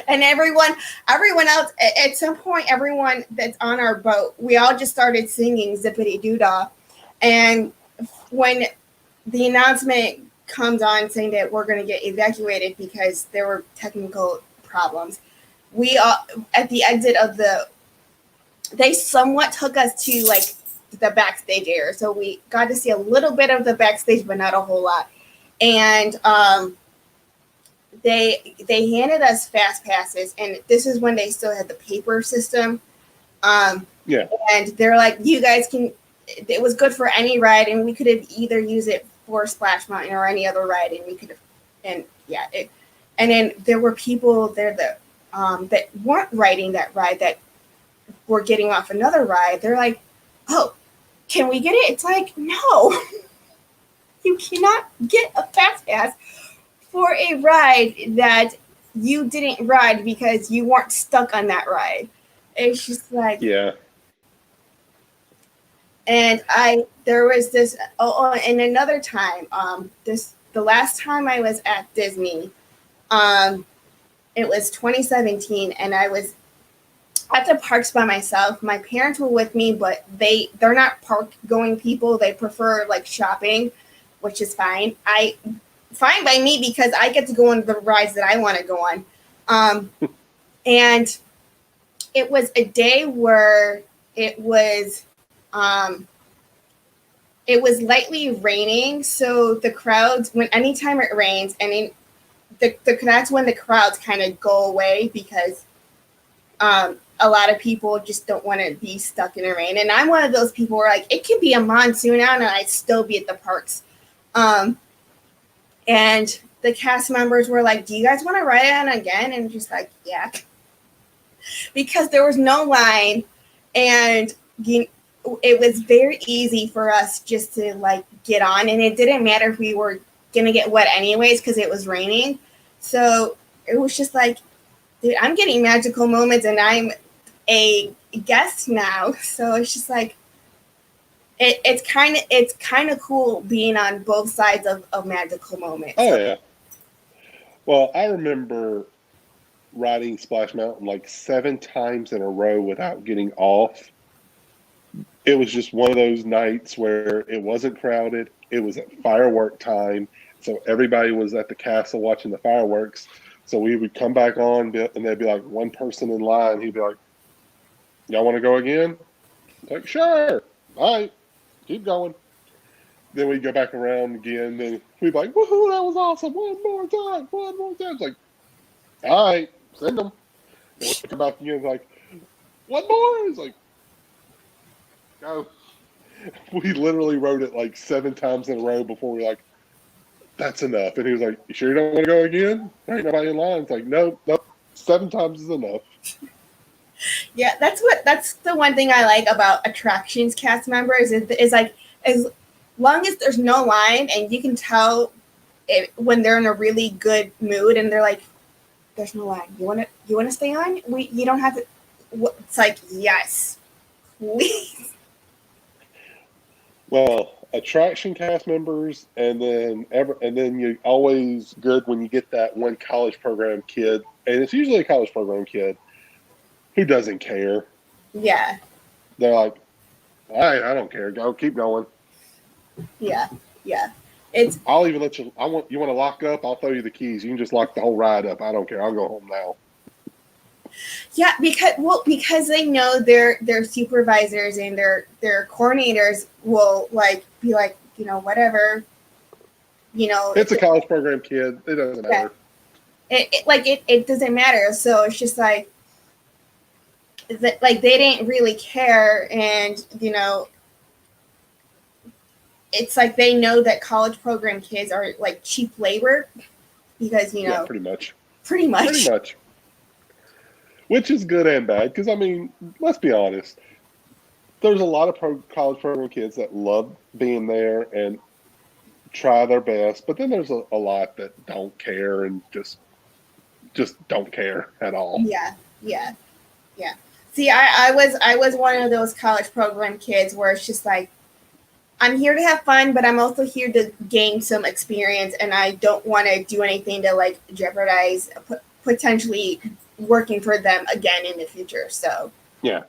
And everyone else, at some point, everyone that's on our boat, we all just started singing Zippity Doodah. And when the announcement comes on saying that we're going to get evacuated because there were technical problems. We at the exit of they somewhat took us to like the backstage area, so we got to see a little bit of the backstage, but not a whole lot. And they handed us fast passes, and this is when they still had the paper system. Yeah. And they're like, you guys can. It was good for any ride, and we could have either used it for Splash Mountain or any other ride, and we could have. And yeah, and then there were people there that weren't riding that ride that were getting off another ride. They're like, oh, can we get it? It's like, no, you cannot get a fast pass for a ride that you didn't ride because you weren't stuck on that ride. It's just like, yeah. And there was this, and another time, the last time I was at Disney, it was 2017, and I was at the parks by myself. My parents were with me, but they're not park going people. They prefer like shopping, which is fine. Fine by me because I get to go on the rides that I want to go on. And it was a day where it was lightly raining, so the crowds, anytime it rains, and that's when the crowds kind of go away because a lot of people just don't want to be stuck in the rain. And I'm one of those people where like it could be a monsoon out and I'd still be at the parks. And the cast members were like, do you guys want to ride it on again? And just like, yeah. Because there was no line, and it was very easy for us just to like get on, and it didn't matter if we were gonna get wet anyways because it was raining. So it was just like, dude, I'm getting magical moments, and I'm a guest now. So it's just like it's kind of cool being on both sides of magical moments. Oh yeah. Well, I remember riding Splash Mountain like 7 times in a row without getting off. It was just one of those nights where it wasn't crowded. It was at firework time. So everybody was at the castle watching the fireworks. So we would come back on, and there'd be like one person in line. He'd be like, y'all want to go again? Like, sure. All right. Keep going. Then we'd go back around again. Then we'd be like, woohoo, that was awesome. One more time. It's like, all right, send them. And we'd come back again, like, one more? It's like, go. We literally rode it like 7 times in a row before we were like, that's enough. And he was like, you sure you don't want to go again? There ain't nobody in line. It's like, nope, 7 times is enough. Yeah, that's the one thing I like about attractions cast members is like, as long as there's no line and you can tell when they're in a really good mood and they're like, there's no line. You want to stay on? You don't have to. It's like, yes, please. Well, attraction cast members, and then you're always good when you get that one college program kid, and it's usually a college program kid who doesn't care. Yeah. They're like, all right, I don't care. Go, keep going. Yeah. I'll even let you. You want to lock up? I'll throw you the keys. You can just lock the whole ride up. I don't care. I'll go home now. Yeah, because they know their supervisors and their coordinators will like be like, whatever, It's a college program kid. It doesn't matter. It doesn't matter. So it's just like that, like they didn't really care, and it's like they know that college program kids are like cheap labor because yeah, pretty much. Which is good and bad, because I mean, let's be honest. There's a lot of college program kids that love being there and try their best, but then there's a lot that don't care and just don't care at all. Yeah. See, I was one of those college program kids where it's just like, I'm here to have fun, but I'm also here to gain some experience, and I don't want to do anything to like jeopardize potentially working for them again in the future. So yeah,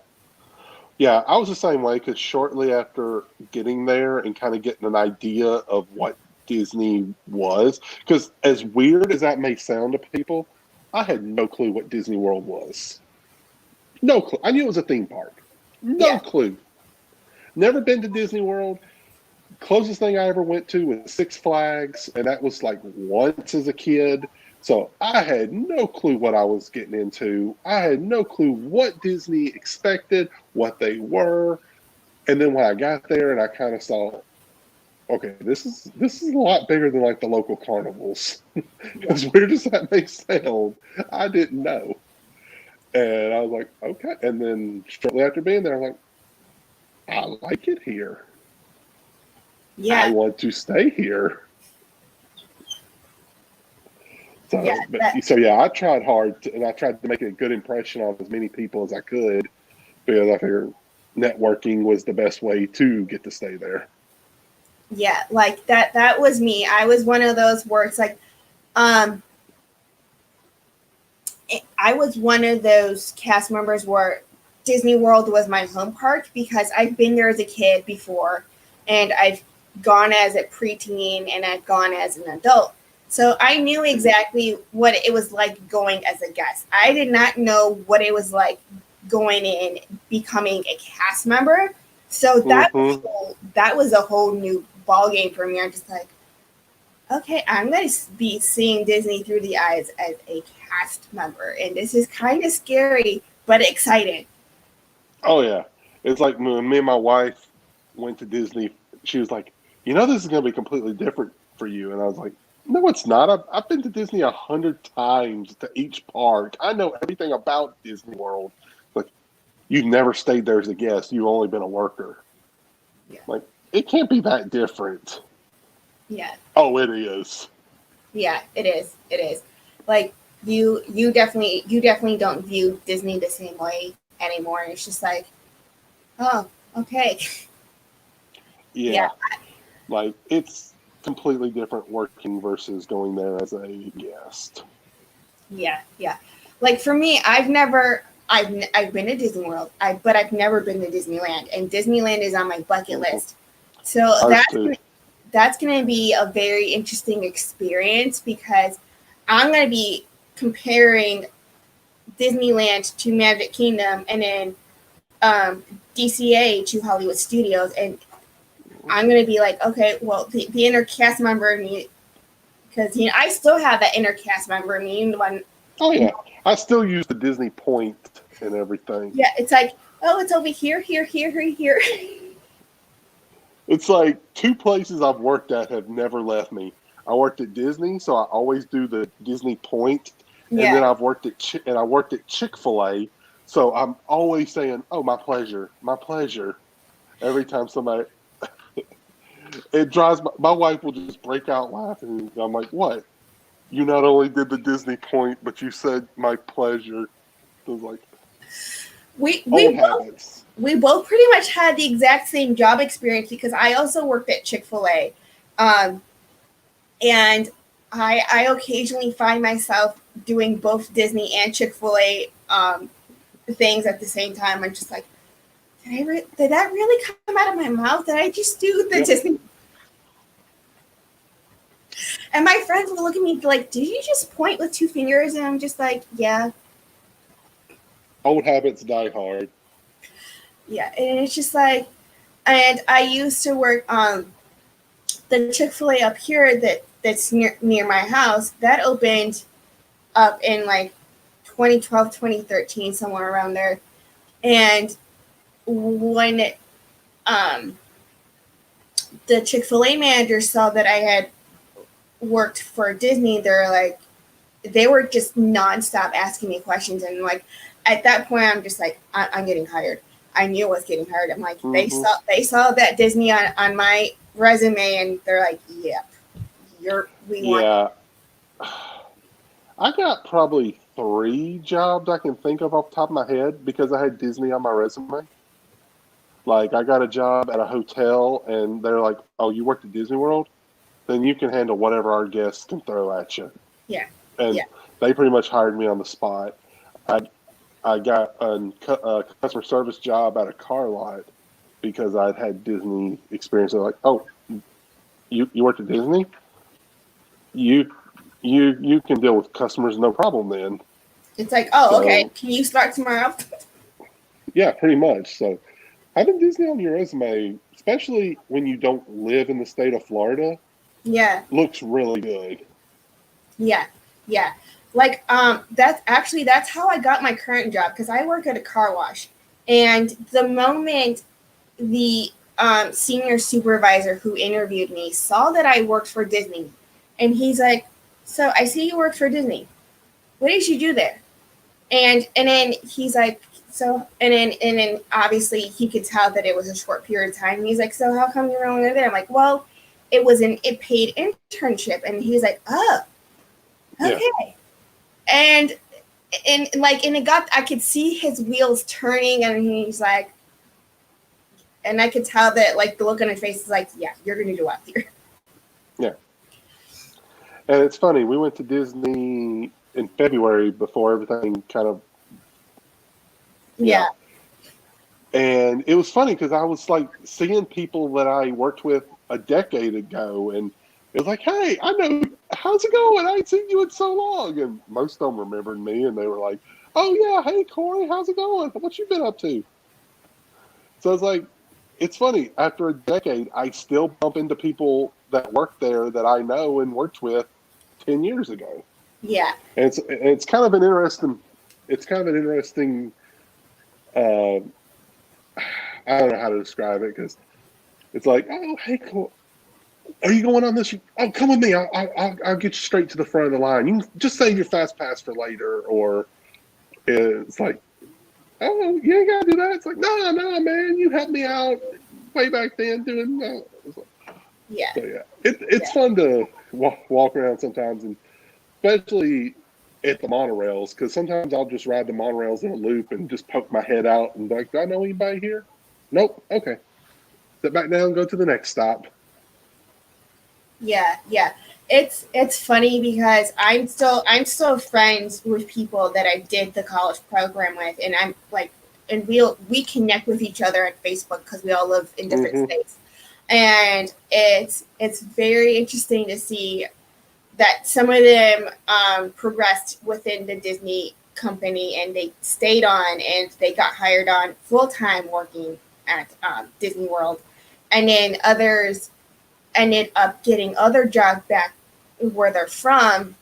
I was the same way, because shortly after getting there and kind of getting an idea of what Disney was. Because as weird as that may sound to people, I had no clue what Disney World was. No clue. I knew it was a theme park. No clue. Never been to Disney World. Closest thing I ever went to was Six Flags, and that was like once as a kid. So I had no clue what I was getting into. I had no clue what Disney expected, what they were. And then when I got there and I kind of saw, okay, this is a lot bigger than like the local carnivals. As weird as that may sound, I didn't know. And I was like, okay. And then shortly after being there, I'm like, I like it here. Yeah. I want to stay here. So, I tried hard, and I tried to make a good impression on as many people as I could, because I figured networking was the best way to get to stay there. Yeah, like that was me. I was one of those where it's like, I was one of those cast members where Disney World was my home park because I've been there as a kid before, and I've gone as a preteen and I've gone as an adult. So I knew exactly what it was like going as a guest. I did not know what it was like going in, becoming a cast member. So that was a whole new ball game for me. I'm just like, okay, I'm going to be seeing Disney through the eyes as a cast member, and this is kind of scary but exciting. Oh yeah, it's like when me and my wife went to Disney. She was like, this is going to be completely different for you, and I was like, no, it's not. I've been to Disney 100 times to each park. I know everything about Disney World. Like, you've never stayed there as a guest. You've only been a worker. Yeah. Like, it can't be that different. Yeah. Oh, it is. Yeah, it is. It is. Like, you definitely don't view Disney the same way anymore. It's just like, oh, okay. Yeah. Like, it's completely different working versus going there as a guest. Yeah. Like for me, I've been to Disney World, but I've never been to Disneyland, and Disneyland is on my bucket list. So that's going to be a very interesting experience because I'm going to be comparing Disneyland to Magic Kingdom and then DCA to Hollywood Studios, and I'm going to be like, okay, well, the inner cast member in me, because I still have that inner cast member in me. Oh yeah, I still use the Disney Point and everything. Yeah, it's like, oh, it's over here, here. It's like 2 places I've worked at have never left me. I worked at Disney, so I always do the Disney Point, and then I've worked at Chick-fil-A, so I'm always saying, "Oh, my pleasure," every time somebody. It drives my wife will just break out laughing. I'm like, "What? You not only did the Disney Point, but you said my pleasure." I was like, we both pretty much had the exact same job experience because I also worked at Chick-fil-A, and I occasionally find myself doing both Disney and Chick-fil-A things at the same time. I'm just like, did that really come out of my mouth? Did I just do the Disney? And my friends will look at me like, did you just point with 2 fingers? And I'm just like, yeah. Old habits die hard. Yeah, and it's just like, and I used to work on the Chick-fil-A up here that's near my house. That opened up in like 2012, 2013, somewhere around there. And when the Chick-fil-A manager saw that I had worked for Disney, they were just nonstop asking me questions, and like at that point I'm just like, I'm getting hired. I knew I was getting hired. I'm like, they saw that Disney on my resume, and they're like, yep, I got probably 3 jobs I can think of off the top of my head because I had Disney on my resume. Like, I got a job at a hotel, and they're like, "Oh, you worked at Disney World? Then you can handle whatever our guests can throw at you." Yeah. And they pretty much hired me on the spot. I got a customer service job at a car lot because I'd had Disney experience. They're like, "Oh, you worked at Disney. You can deal with customers no problem then. It's like, oh, So okay. Can you start tomorrow? yeah, pretty much. So having Disney on your resume, especially when you don't live in the state of Florida, Yeah, looks really good. yeah, yeah. Like, that's how I got my current job because I work at a car wash, and the moment the senior supervisor who interviewed me saw that I worked for Disney, and he's like, "So I see you work for Disney. What did you do there?" And then he's like, "So," and then obviously he could tell that it was a short period of time. He's like, "So how come you're only there?" I'm like, "Well, it was it paid internship," and he's like, "Oh, Yeah. okay." And and it got, I could see his wheels turning, and he's like, and I could tell that like the look on his face is like, yeah, you're gonna do well here. Yeah. And it's funny, we went to Disney in February before everything kind of Yeah. And it was funny because I was like seeing people that I worked with a decade ago, and it was like, "Hey, I know, how's it going? I ain't seen you in so long." And most of them remembered me, and they were like, "Oh yeah, hey Corey, how's it going? What you been up to?" So I was like, it's funny. After a decade, I still bump into people that work there that I know and worked with 10 years ago. Yeah. And it's kind of an interesting. It's kind of an interesting. Uh, I don't know how to describe it because it's like, oh, hey, cool. Are you going on this? Oh, come with me. I'll get you straight to the front of the line. You can just save your fast pass for later. Or it's like, oh, you ain't gotta do that. It's like, no, man, you helped me out way back then doing that. Yeah. So yeah, it's Yeah. fun to walk around sometimes, and especially at the monorails, because sometimes I'll just ride the monorails in a loop and just poke my head out and be like, do I know anybody here? Nope. Okay. Sit back down and go to the next stop. Yeah. Yeah. It's funny because I'm still friends with people that I did the college program with, and I'm like, and we connect with each other on Facebook because we all live in different Mm-hmm. states, and it's very interesting to see that some of them progressed within the Disney company and they stayed on and they got hired on full time working at Disney World, and then others ended up getting other jobs back where they're from,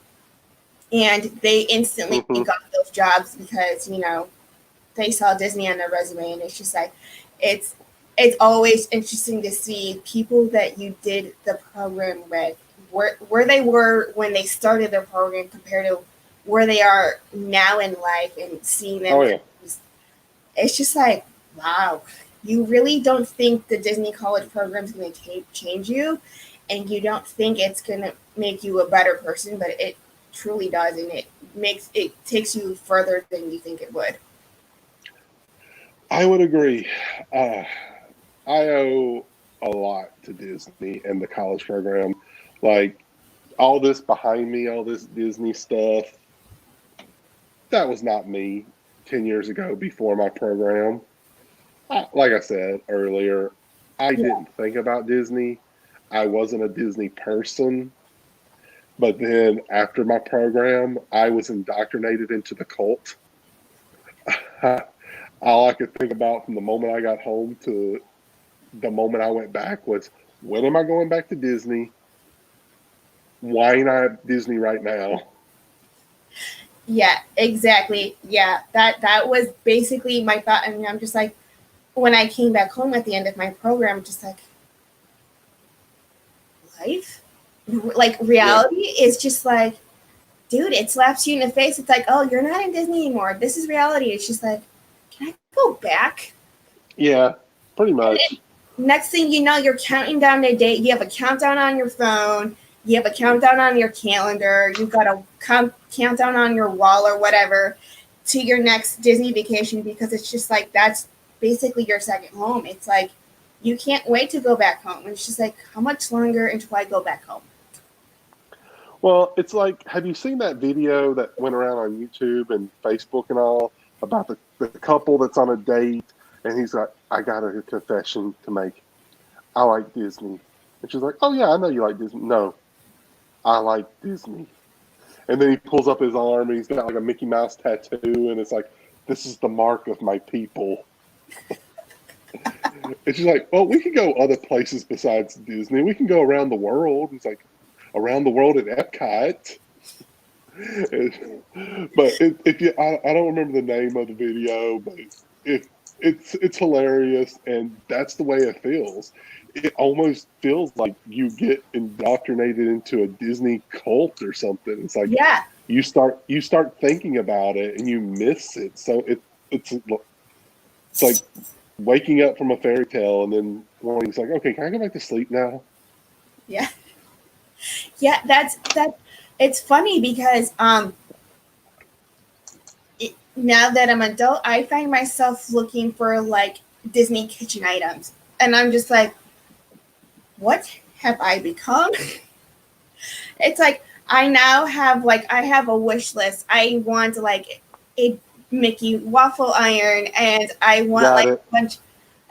and they instantly Mm-hmm. got those jobs because they saw Disney on their resume, and it's just like it's it's always interesting to see people that you did the program with, where they were when they started their program compared to where they are now in life, and seeing them. Oh yeah. It's just like, wow, you really don't think the Disney college program is going to change you, and you don't think it's going to make you a better person, but it truly does, and it takes you further than you think it would. I would agree. Uh, I owe a lot to Disney and the college program. Like all this behind me, all this Disney stuff, that was not me 10 years ago before my program. Like I said earlier, I Yeah. didn't think about Disney. I wasn't a Disney person. But then after my program, I was indoctrinated into the cult. All I could think about from the moment I got home to the moment I went back was, when am I going back to Disney? Why ain't I at Disney right now? Yeah, exactly. Yeah, that was basically my thought. I mean, I'm just like, when I came back home at the end of my program, just like, life, like Yeah. reality is just like, dude, it slaps you in the face. It's like, oh, you're not in Disney anymore. This is reality. It's just like, can I go back? Yeah, pretty And much. then next thing you know, you're counting down the date. You have a countdown on your phone. You have a countdown on your calendar. You've got a countdown on your wall or whatever to your next Disney vacation, because it's just like that's basically your second home. It's like you can't wait to go back home. It's just like, how much longer until I go back home? Well, it's like, have you seen that video that went around on YouTube and Facebook and all about the couple that's on a date and he's like, I got a confession to make. I like Disney. And she's like, oh, yeah, I know you like Disney. No, I like Disney. And then he pulls up his arm and he's got like a Mickey Mouse tattoo. And it's like, this is the mark of my people. And she's like, well, we can go other places besides Disney. We can go around the world. It's like, around the world at Epcot. But if you, I don't remember the name of the video, but it's hilarious, and that's the way it feels. It almost feels like you get indoctrinated into a Disney cult or something. It's like Yeah. you start thinking about it and you miss it. So it's like waking up from a fairy tale and then wanting, it's like, okay, can I go back to sleep now? Yeah. Yeah, that. It's funny because now that I'm an adult, I find myself looking for like Disney kitchen items, and I'm just like, what have I become? It's like I now have I have a wish list. I want like a Mickey waffle iron, and I want Got like it. a bunch.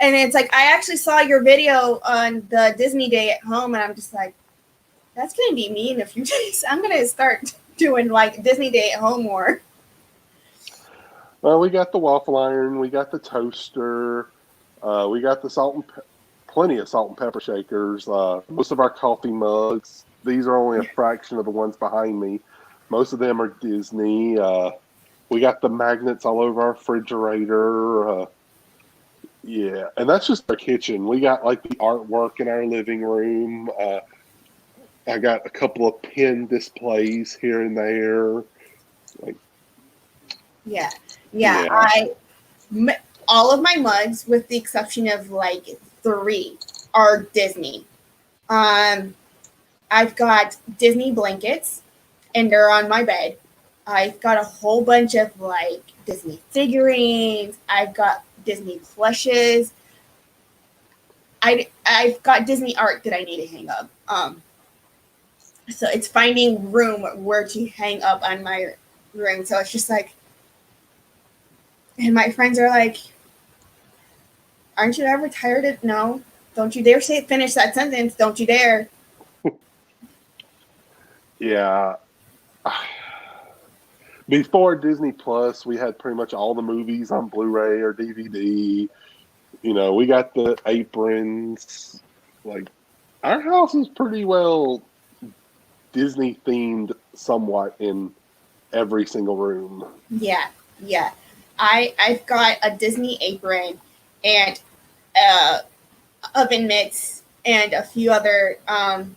And it's like I actually saw your video on the Disney Day at home, and I'm just like, that's gonna be me in a few days. I'm gonna start doing like Disney Day at home more. Well, we got the waffle iron, we got the toaster, we got the plenty of salt and pepper shakers. Most of our coffee mugs. These are only a fraction of the ones behind me. Most of them are Disney. We got the magnets all over our refrigerator. Yeah, and that's just our kitchen. We got like the artwork in our living room. I got a couple of pin displays here and there. Like, Yeah. All of my mugs, with the exception of like 3, are Disney. I've got Disney blankets, and they're on my bed. I've got a whole bunch of like Disney figurines. I've got Disney plushes. I've got Disney art that I need to hang up. So it's finding room where to hang up on my room. So it's just like, and my friends are like, aren't you ever tired of, no, don't you dare finish that sentence. Don't you dare. yeah. Before Disney Plus, we had pretty much all the movies on Blu-ray or DVD. You know, we got the aprons. Like, our house is pretty well Disney themed somewhat in every single room. Yeah. I've got a Disney apron and oven mitts and a few other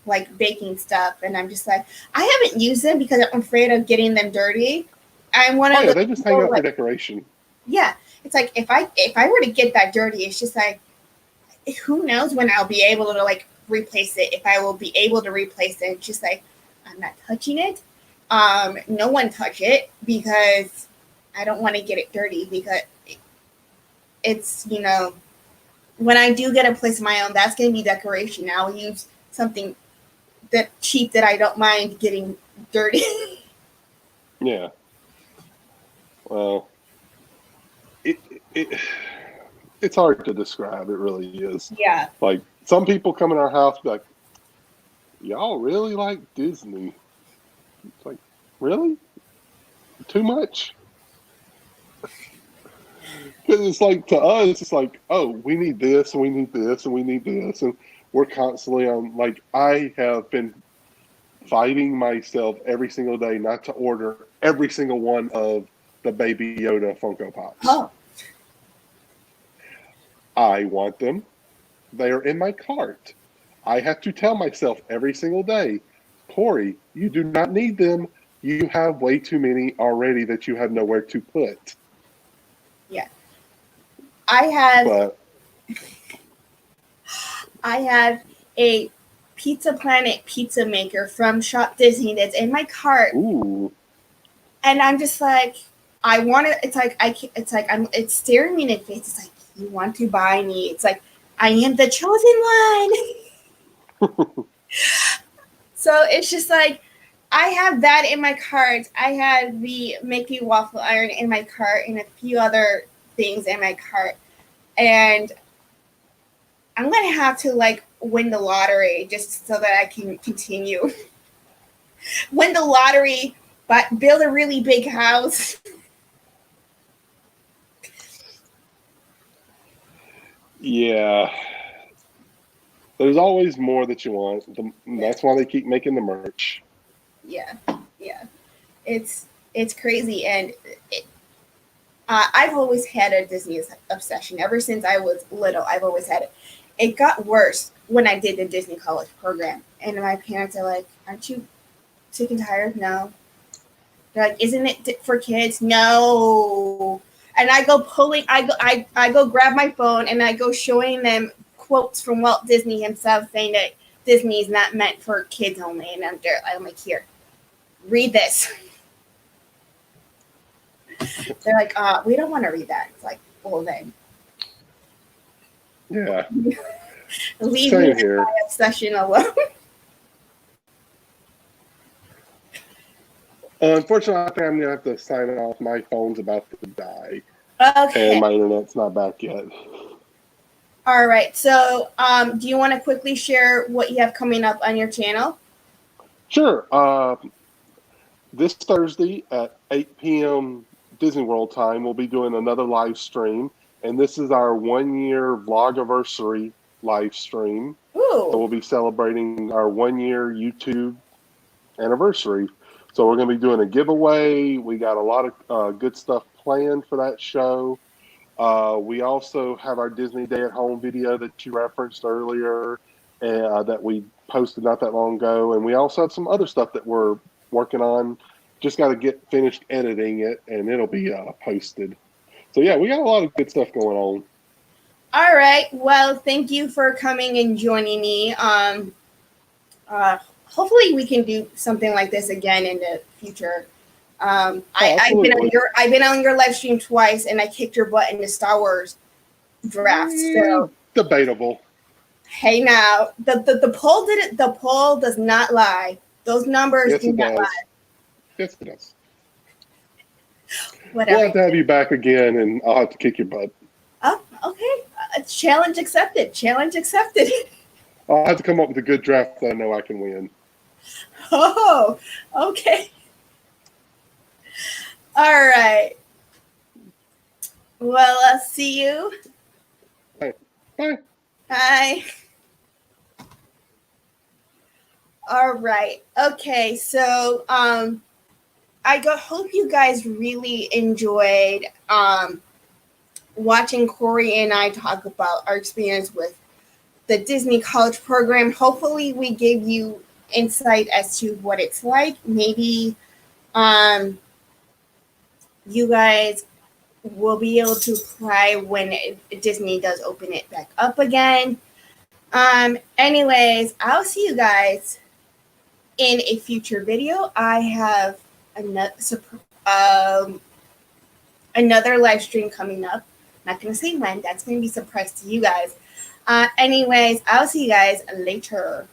like baking stuff, and I'm just like, I haven't used them because I'm afraid of getting them dirty. I'm one of They just hang out for decoration. Yeah, it's like if I were to get that dirty, it's just like, who knows when I'll be able to like replace it. If I will be able to replace it, it's just like, I'm not touching it. No one touch it because I don't want to get it dirty, because it's, when I do get a place of my own, that's going to be decoration. I'll use something that cheap that I don't mind getting dirty. Yeah. Well, it's hard to describe. It really is. Yeah. Like, some people come in our house and be like, y'all really like Disney? It's like, really? Too much? Because it's like, to us, it's like, oh, we need this, and we need this, and we need this. And we're constantly on, like, I have been fighting myself every single day not to order every single one of the Baby Yoda Funko Pops. Oh. I want them. They are in my cart. I have to tell myself every single day, Corey, you do not need them. You have way too many already that you have nowhere to put. Yeah. I have a Pizza Planet pizza maker from Shop Disney that's in my cart. Ooh. And I'm just like, I want to, it's staring me in the face. It's like, you want to buy me. It's like, I am the chosen one. So it's just like, I have that in my cart. I have the Mickey waffle iron in my cart and a few other things in my cart. And I'm going to have to like win the lottery just so that I can continue. Win the lottery, but build a really big house. Yeah. There's always more that you want. That's why they keep making the merch. Yeah. It's crazy, and I've always had a Disney obsession ever since I was little. I've always had it. It got worse when I did the Disney College program, and my parents are like, "Aren't you sick and tired?" No. They're like, "Isn't it for kids?" No. And I go I go grab my phone and I go showing them quotes from Walt Disney himself saying that Disney is not meant for kids only. And I'm like, here, read this. They're like, we don't want to read that. It's like, well then. Yeah. Leave Same me here. my obsession alone. Unfortunately, I think I'm gonna have to sign off. My phone's about to die, Okay. and my internet's not back yet. All right. So, do you want to quickly share what you have coming up on your channel? Sure. This Thursday at 8 p.m. Disney World time, we'll be doing another live stream, and this is our 1-year vlogiversary live stream. Ooh. So we'll be celebrating our 1-year YouTube anniversary. So we're going to be doing a giveaway. We got a lot of good stuff planned for that show. We also have our Disney Day at Home video that you referenced earlier, that we posted not that long ago. And we also have some other stuff that we're working on. Just got to get finished editing it, and it'll be posted. So yeah, we got a lot of good stuff going on. All right. Well, thank you for coming and joining me. Hopefully we can do something like this again in the future. I've been on your live stream twice, and I kicked your butt in the Star Wars draft. So debatable. Hey, now the poll didn't. The poll does not lie. Those numbers do not lie. Yes, it does. Whatever. We'll have to have you back again, and I'll have to kick your butt. Oh, okay. Challenge accepted. Challenge accepted. I'll have to come up with a good draft that I know I can win. Oh, okay. All right. Well, I'll see you. Bye. Bye. Bye. All right. Okay. So, hope you guys really enjoyed watching Corey and I talk about our experience with the Disney College program. Hopefully, we gave you insight as to what it's like. Maybe you guys will be able to apply when Disney does open it back up again. Anyways, I'll see you guys in a future video. I have another live stream coming up. Not going to say when. That's going to be a surprise to you guys. Anyways, I'll see you guys later.